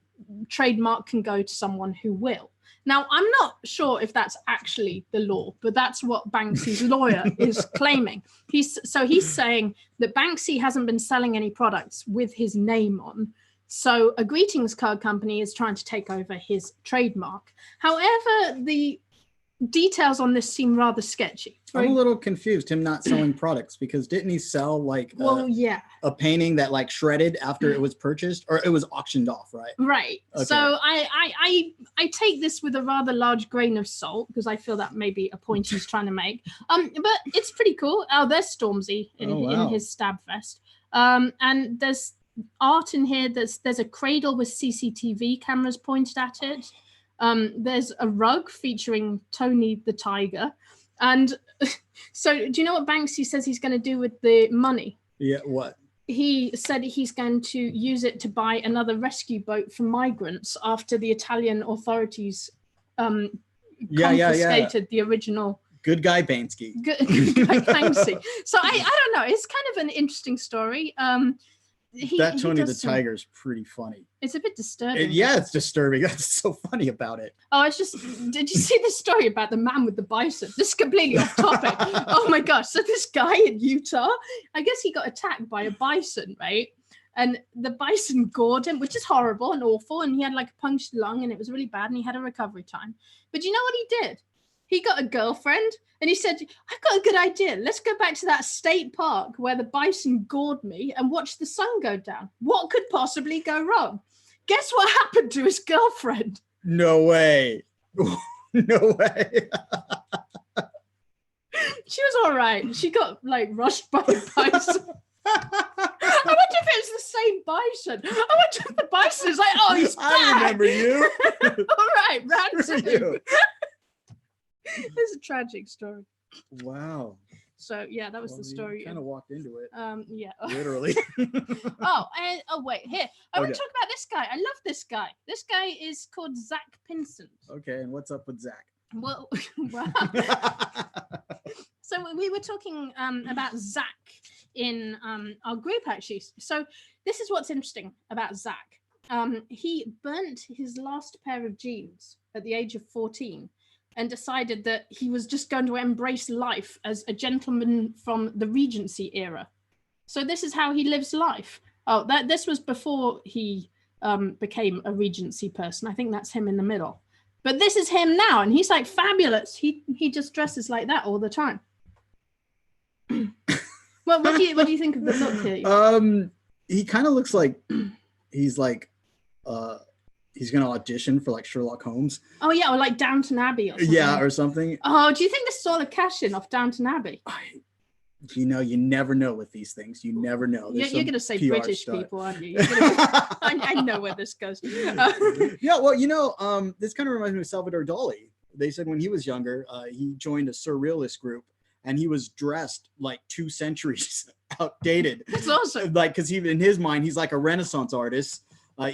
A: trademark can go to someone who will. Now, I'm not sure if that's actually the law, but that's what Banksy's lawyer is claiming. He's saying that Banksy hasn't been selling any products with his name on. So a greetings card company is trying to take over his trademark. However, the details on this seem rather sketchy.
B: I'm a little confused, him not selling products, because didn't he sell like a painting that like shredded after it was purchased, or it was auctioned off, right?
A: Right.
B: Okay.
A: So I take this with a rather large grain of salt, because I feel that may be a point he's trying to make. But it's pretty cool. Oh, there's Stormzy in his stab vest. And there's art in here. There's a cradle with CCTV cameras pointed at it. There's a rug featuring Tony the Tiger. And so do you know what Banksy says he's going to do with the money?
B: Yeah, what?
A: He said he's going to use it to buy another rescue boat for migrants after the Italian authorities confiscated the original.
B: Good guy Banksy.
A: Good guy Banksy. So I don't know. It's kind of an interesting story.
B: Tony the Tiger is pretty funny.
A: It's a bit disturbing.
B: It's disturbing. That's so funny about it.
A: Oh, it's just, did you see the story about the man with the bison? This is completely off topic. Oh my gosh. So this guy in Utah, I guess he got attacked by a bison, right? And the bison gored him, which is horrible and awful. And he had like a punctured lung and it was really bad and he had a recovery time. But you know what he did? He got a girlfriend and he said, I've got a good idea. Let's go back to that state park where the bison gored me and watch the sun go down. What could possibly go wrong? Guess what happened to his girlfriend?
B: No way. No way.
A: She was all right. She got like rushed by a bison. I wonder if it's the same bison. I wonder if the bison is like, oh, he's back.
B: I remember you.
A: All right, round two. It's a tragic story.
B: Wow.
A: So yeah, that was the story.
B: Kind of walked into it.
A: Yeah.
B: Literally.
A: Oh wait, here. I want to talk about this guy. I love this guy. This guy is called Zack Pinsent.
B: Okay, and what's up with Zack?
A: Well, so we were talking about Zack in our group actually. So this is what's interesting about Zack. He burnt his last pair of jeans at the age of 14. And decided that he was just going to embrace life as a gentleman from the Regency era. So this is how he lives life. Oh, this was before he became a Regency person. I think that's him in the middle. But this is him now, and he's like fabulous. He just dresses like that all the time. Well, what do you think of the look here?
B: He kind of looks like he's like he's gonna audition for like Sherlock Holmes.
A: Oh yeah, or like Downton Abbey or something.
B: Yeah, or something.
A: Oh, do you think this is all a cash-in off Downton Abbey?
B: You never know with these things. You never know.
A: You're gonna say PR British stuff. People, aren't you? I know where this goes.
B: Yeah, well, this kind of reminds me of Salvador Dali. They said when he was younger, he joined a surrealist group, and he was dressed like 2 centuries outdated.
A: That's awesome.
B: Like, because in his mind, he's like a Renaissance artist.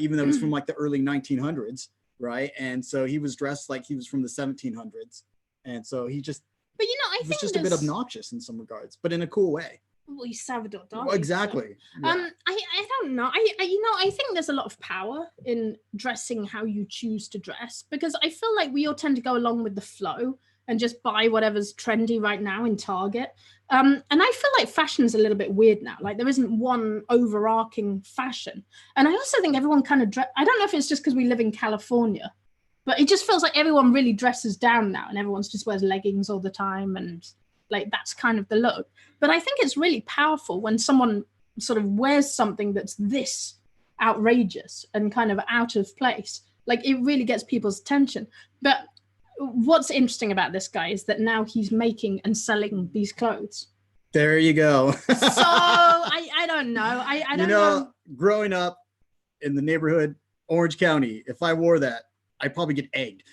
B: Even though it was from like the early 1900s, right? And so he was dressed like he was from the 1700s, and so he just. But I think was just a bit obnoxious in some regards, but in a cool way.
A: Well, he's Salvador Dali.
B: Well, exactly.
A: So. Yeah. I don't know. I think there's a lot of power in dressing how you choose to dress, because I feel like we all tend to go along with the flow and just buy whatever's trendy right now in Target. And I feel like fashion's a little bit weird now. Like there isn't one overarching fashion. And I also think everyone kind of I don't know if it's just because we live in California, but it just feels like everyone really dresses down now and everyone's just wears leggings all the time. And like, that's kind of the look. But I think it's really powerful when someone sort of wears something that's this outrageous and kind of out of place. Like it really gets people's attention. But what's interesting about this guy is that now he's making and selling these clothes.
B: There you go.
A: So I don't know. I don't know.
B: Growing up in the neighborhood, Orange County, if I wore that, I'd probably get egged.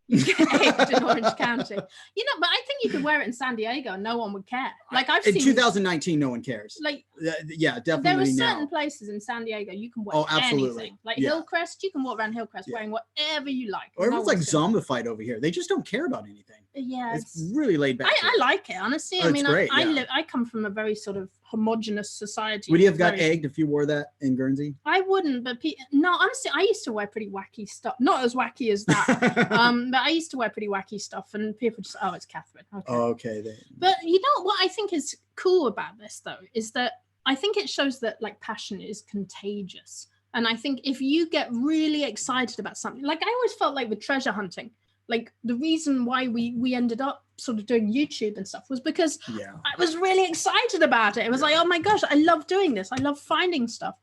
A: Egged in Orange County. But I think you could wear it in San Diego and no one would care. Like I've seen.
B: In 2019, no one cares.
A: Like
B: Yeah, definitely.
A: There are certain
B: now.
A: places in San Diego you can wear
B: absolutely.
A: anything. Like
B: Yeah.
A: Hillcrest, you can walk around Hillcrest wearing whatever you like.
B: Or everyone's like
A: one's gonna-
B: zombified over here. They just don't care about anything.
A: Yeah,
B: It's really laid back.
A: I like it, honestly. I
B: it's
A: mean,
B: great,
A: I come from a very sort of homogenous society.
B: Would you have got egged if you wore that in Guernsey?
A: I wouldn't, but no, honestly, I used to wear pretty wacky stuff. Not as wacky as that, but I used to wear pretty wacky stuff, and people just, oh, it's Catherine. Okay.
B: Okay. Then.
A: But you know what I think is cool about this, though, is that I think it shows that like passion is contagious. And I think if you get really excited about something, like I always felt like with treasure hunting, like the reason why we ended up sort of doing YouTube and stuff was because I was really excited about it. It was like, oh my gosh, I love doing this. I love finding stuff.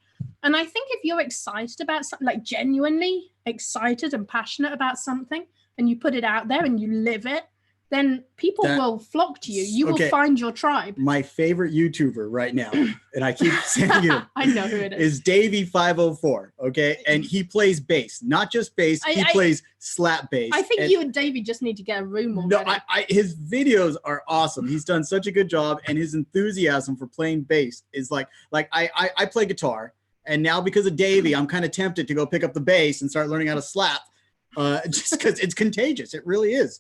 A: And I think if you're excited about something, like genuinely excited and passionate about something, and you put it out there and you live it, then people will flock to you. You will find your tribe.
B: My favorite YouTuber right now, and I keep saying it.
A: I know who it
B: is Davey504. Okay, and he plays bass, not just bass. He plays slap bass.
A: I think you and Davey just need to get a room already.
B: No, his videos are awesome. He's done such a good job, and his enthusiasm for playing bass is like I play guitar, and now because of Davey, I'm kind of tempted to go pick up the bass and start learning how to slap, just because it's contagious. It really is.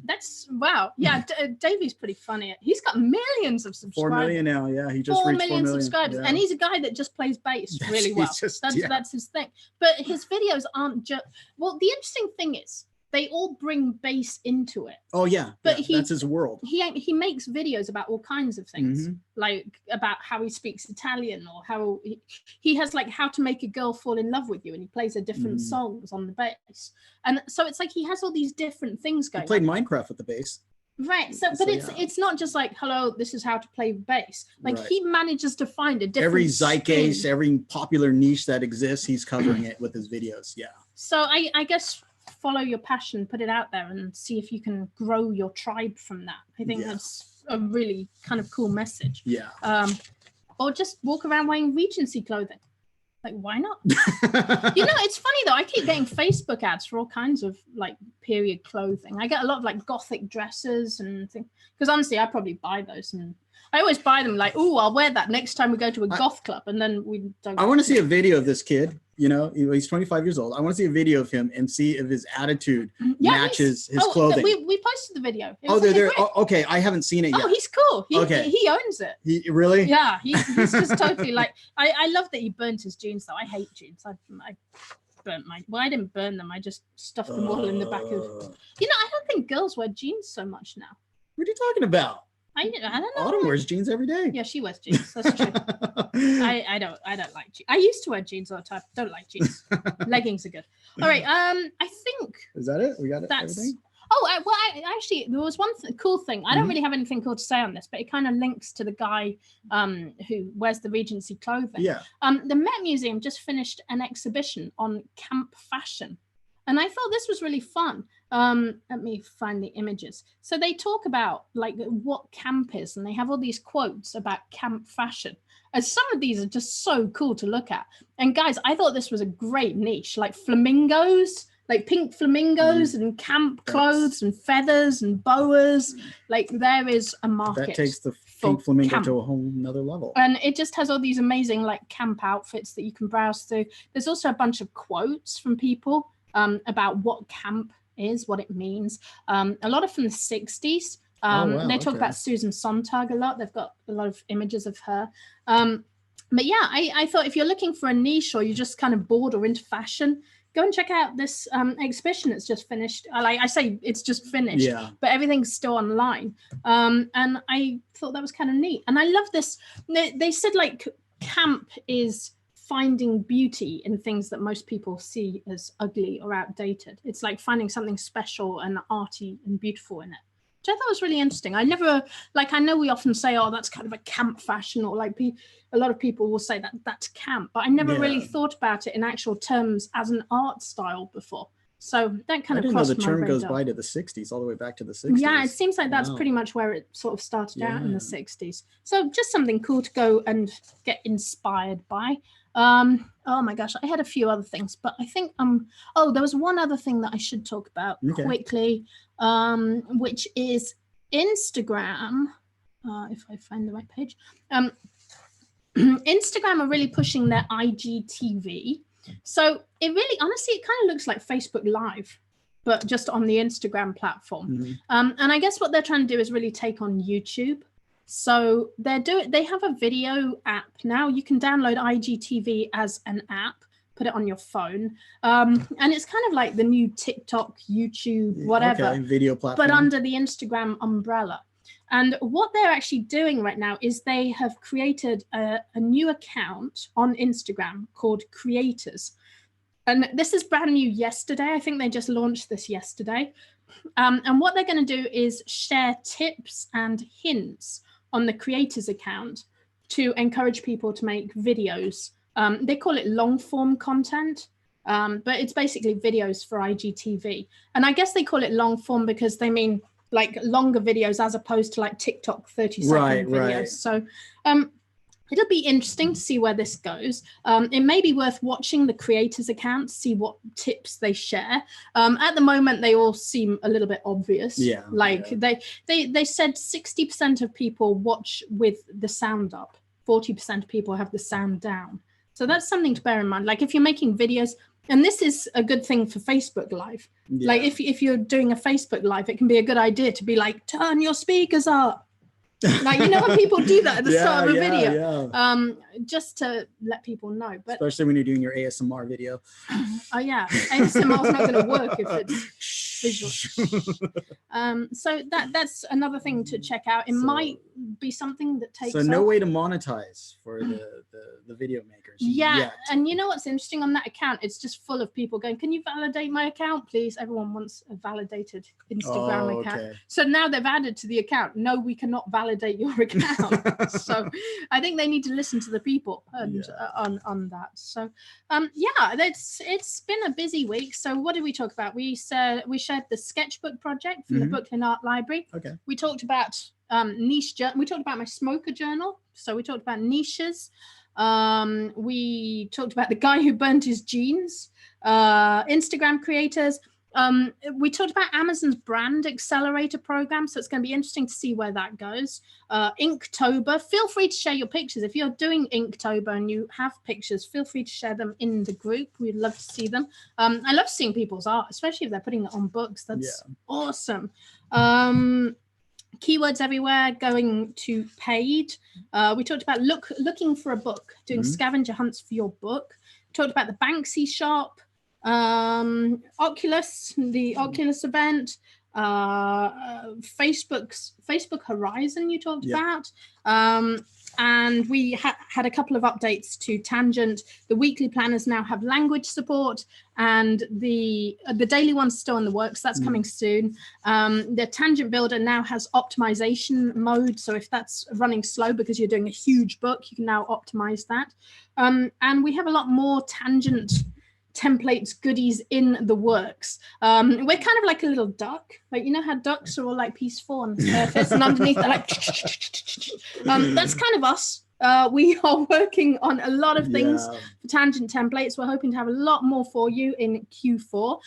A: That's wow. Yeah, Davey's pretty funny. He's got millions of subscribers.
B: 4 million now. Yeah, he just
A: 4
B: reached 4
A: million
B: million
A: subscribers,
B: yeah.
A: and he's a guy that just plays bass really well. That's his thing. But his videos aren't just. Well, the interesting thing is they all bring bass into it.
B: Oh yeah,
A: but
B: that's his world.
A: He makes videos about all kinds of things, like about how he speaks Italian, or how he has like how to make a girl fall in love with you, and he plays a different songs on the bass. And so it's like he has all these different things going.
B: He played Minecraft with the bass.
A: Right. So but it's not just like, hello, this is how to play bass. Like he manages to find a different
B: every zeitgeist, every popular niche that exists, he's covering it with his videos. Yeah.
A: So I guess follow your passion, put it out there, and see if you can grow your tribe from that. I think that's a really kind of cool message.
B: Yeah.
A: Or just walk around wearing Regency clothing. Like, why not? You know, it's funny though. I keep getting Facebook ads for all kinds of like period clothing. I get a lot of like gothic dresses and things. Because honestly, I probably buy those, and I always buy them like, oh, I'll wear that next time we go to a goth club, and then we don't.
B: I want to see a video of this kid. You know, he's 25 years old. I want to see a video of him and see if his attitude matches his clothing.
A: We posted the video.
B: They're okay. I haven't seen it yet.
A: Oh, he's cool. He owns it.
B: He really?
A: Yeah, he's just totally like. I love that he burnt his jeans though. I hate jeans. I burnt my. Well, I didn't burn them. I just stuffed them all in the back of. You know, I don't think girls wear jeans so much now.
B: What are you talking about?
A: I don't know.
B: Autumn wears jeans every day.
A: Yeah, she wears jeans. That's true. I don't like jeans. I used to wear jeans all the time. Don't like jeans. Leggings are good. All right. I think.
B: Is that it? We got it.
A: That's.
B: Everything?
A: Oh, I actually there was one cool thing. I don't really have anything cool to say on this, but it kind of links to the guy who wears the Regency clothing.
B: Yeah.
A: The Met Museum just finished an exhibition on camp fashion, and I thought this was really fun. Let me find the images. So they talk about like what camp is, and they have all these quotes about camp fashion. And some of these are just so cool to look at. And guys, I thought this was a great niche, like flamingos, like pink flamingos and camp clothes and feathers and boas. Like there is a market.
B: That takes the pink flamingo to a whole nother level.
A: And it just has all these amazing like camp outfits that you can browse through. There's also a bunch of quotes from people about what camp is, what it means. A lot of from the 60s. They talk about Susan Sontag a lot. They've got a lot of images of her. But yeah, I thought if you're looking for a niche or you're just kind of bored or into fashion, go and check out this exhibition that's just finished. Like I say, it's just finished, but everything's still online. And I thought that was kind of neat. And I love this. They said like camp is finding beauty in things that most people see as ugly or outdated. It's like finding something special and arty and beautiful in it, which I thought was really interesting. I never, like, I know we often say, oh, that's kind of a camp fashion, or like a lot of people will say that that's camp, but I never really thought about it in actual terms as an art style before. So that kind of crossed my radar. I didn't know the term goes
B: by to the 60s, all the way back to the 60s.
A: Yeah, it seems like that's pretty much where it sort of started out in the 60s. So just something cool to go and get inspired by. Oh my gosh, I had a few other things, but I think there was one other thing that I should talk about quickly, which is Instagram. If I find the right page. Instagram are really pushing their IGTV. So it really, honestly, it kind of looks like Facebook Live, but just on the Instagram platform. And I guess what they're trying to do is really take on YouTube. So they have a video app now. You can download IGTV as an app, put it on your phone. And it's kind of like the new TikTok, YouTube, whatever, video platform, but under the Instagram umbrella. And what they're actually doing right now is they have created a new account on Instagram called Creators. And this is brand new yesterday. I think they just launched this yesterday. And what they're going to do is share tips and hints on the Creators account to encourage people to make videos. They call it long form content, but it's basically videos for IGTV. And I guess they call it long form because they mean like longer videos as opposed to like TikTok 30-second videos. Right. So it'll be interesting to see where this goes. It may be worth watching the Creators account, see what tips they share. At the moment, they all seem a little bit obvious. Yeah. Like they said 60% of people watch with the sound up, 40% of people have the sound down. So that's something to bear in mind. Like if you're making videos, and this is a good thing for Facebook Live. Yeah. Like if you're doing a Facebook Live, it can be a good idea to be like, turn your speakers up. Like, you know, when people do that at the start of a video, just to let people know. But especially when you're doing your ASMR video. Oh yeah, ASMR is not going to work if it's visual. So that's another thing to check out. It might be something that takes. So no way to monetize for the video makers. Yeah, yet. And you know what's interesting on that account? It's just full of people going, "Can you validate my account, please?" Everyone wants a validated Instagram account. Okay. So now they've added to the account. No, we cannot validate your account. So I think they need to listen to the people and on that. So yeah, it's been a busy week. So what did we talk about? We shared the Sketchbook project from the Brooklyn Art Library. Okay. We talked about we talked about my smoker journal. So we talked about niches. We talked about the guy who burnt his jeans, Instagram creators. We talked about Amazon's brand accelerator program, so it's going to be interesting to see where that goes. Inktober, feel free to share your pictures. If you're doing Inktober and you have pictures, feel free to share them in the group. We'd love to see them. I love seeing people's art, especially if they're putting it on books. That's awesome. Keywords everywhere, going to paid. We talked about looking for a book, doing scavenger hunts for your book. We talked about the Banksy shop. Oculus, the Oculus event, Facebook Horizon you talked about, and we had a couple of updates to Tangent. The weekly planners now have language support, and the daily one's still in the works. That's coming soon. The Tangent Builder now has optimization mode, so if that's running slow because you're doing a huge book, you can now optimize that. And we have a lot more Tangent templates goodies in the works. We're kind of like a little duck, like, you know how ducks are all like peaceful on the surface and underneath they're like that's kind of us. We are working on a lot of things for Tangent templates. We're hoping to have a lot more for you in Q4.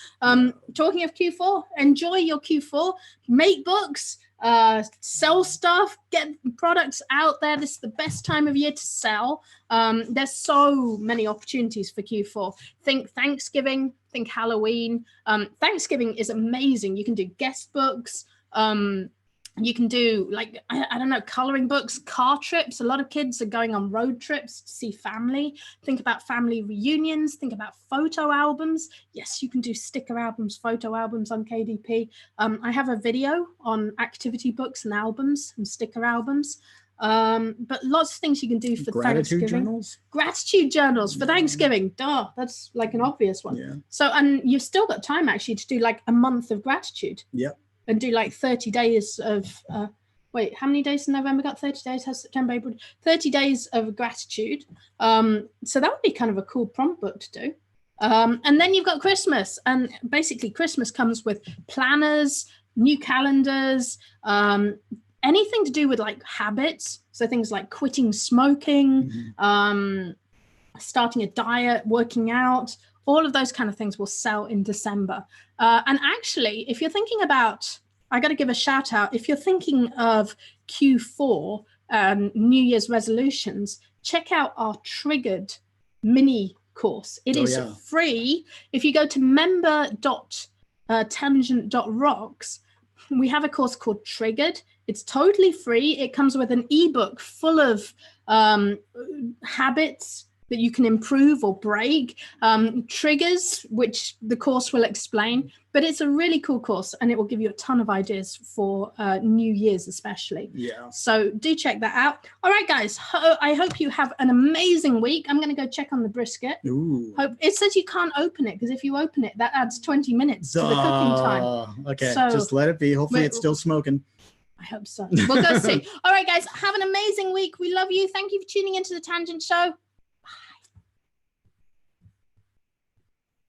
A: Talking of Q4, enjoy your Q4, make books, sell stuff, get products out there. This is the best time of year to sell. There's so many opportunities for Q4. Think Thanksgiving, think Halloween. Thanksgiving is amazing. You can do guest books. You can do, like, I don't know, coloring books, car trips. A lot of kids are going on road trips to see family. Think about family reunions. Think about photo albums. Yes, you can do sticker albums, photo albums on KDP. I have a video on activity books and albums and sticker albums. But lots of things you can do for Thanksgiving. Journals? Gratitude journals for Thanksgiving. Duh, that's like an obvious one. Yeah. So, and you've still got time actually to do like a month of gratitude. Yep. And do like 30 days of, wait, how many days in November got 30 days? Has September, April, 30 days of gratitude. So that would be kind of a cool prompt book to do. And then you've got Christmas. And basically Christmas comes with planners, new calendars, anything to do with like habits. So things like quitting smoking, starting a diet, working out. All of those kind of things will sell in December. And actually, if you're thinking about, I got to give a shout out, if you're thinking of Q4 New Year's resolutions, check out our Triggered mini course. It is free. If you go to member.tangent.rocks, we have a course called Triggered. It's totally free. It comes with an ebook full of habits that you can improve or break, triggers, which the course will explain. But it's a really cool course, and it will give you a ton of ideas for New Year's especially.
B: Yeah.
A: So do check that out. All right, guys. I hope you have an amazing week. I'm going to go check on the brisket.
B: Ooh.
A: It says you can't open it, because if you open it, that adds 20 minutes to the cooking time.
B: Okay,
A: so
B: just let it be. Hopefully it's still smoking.
A: I hope so. We'll go see. All right, guys. Have an amazing week. We love you. Thank you for tuning into the Tangent Show.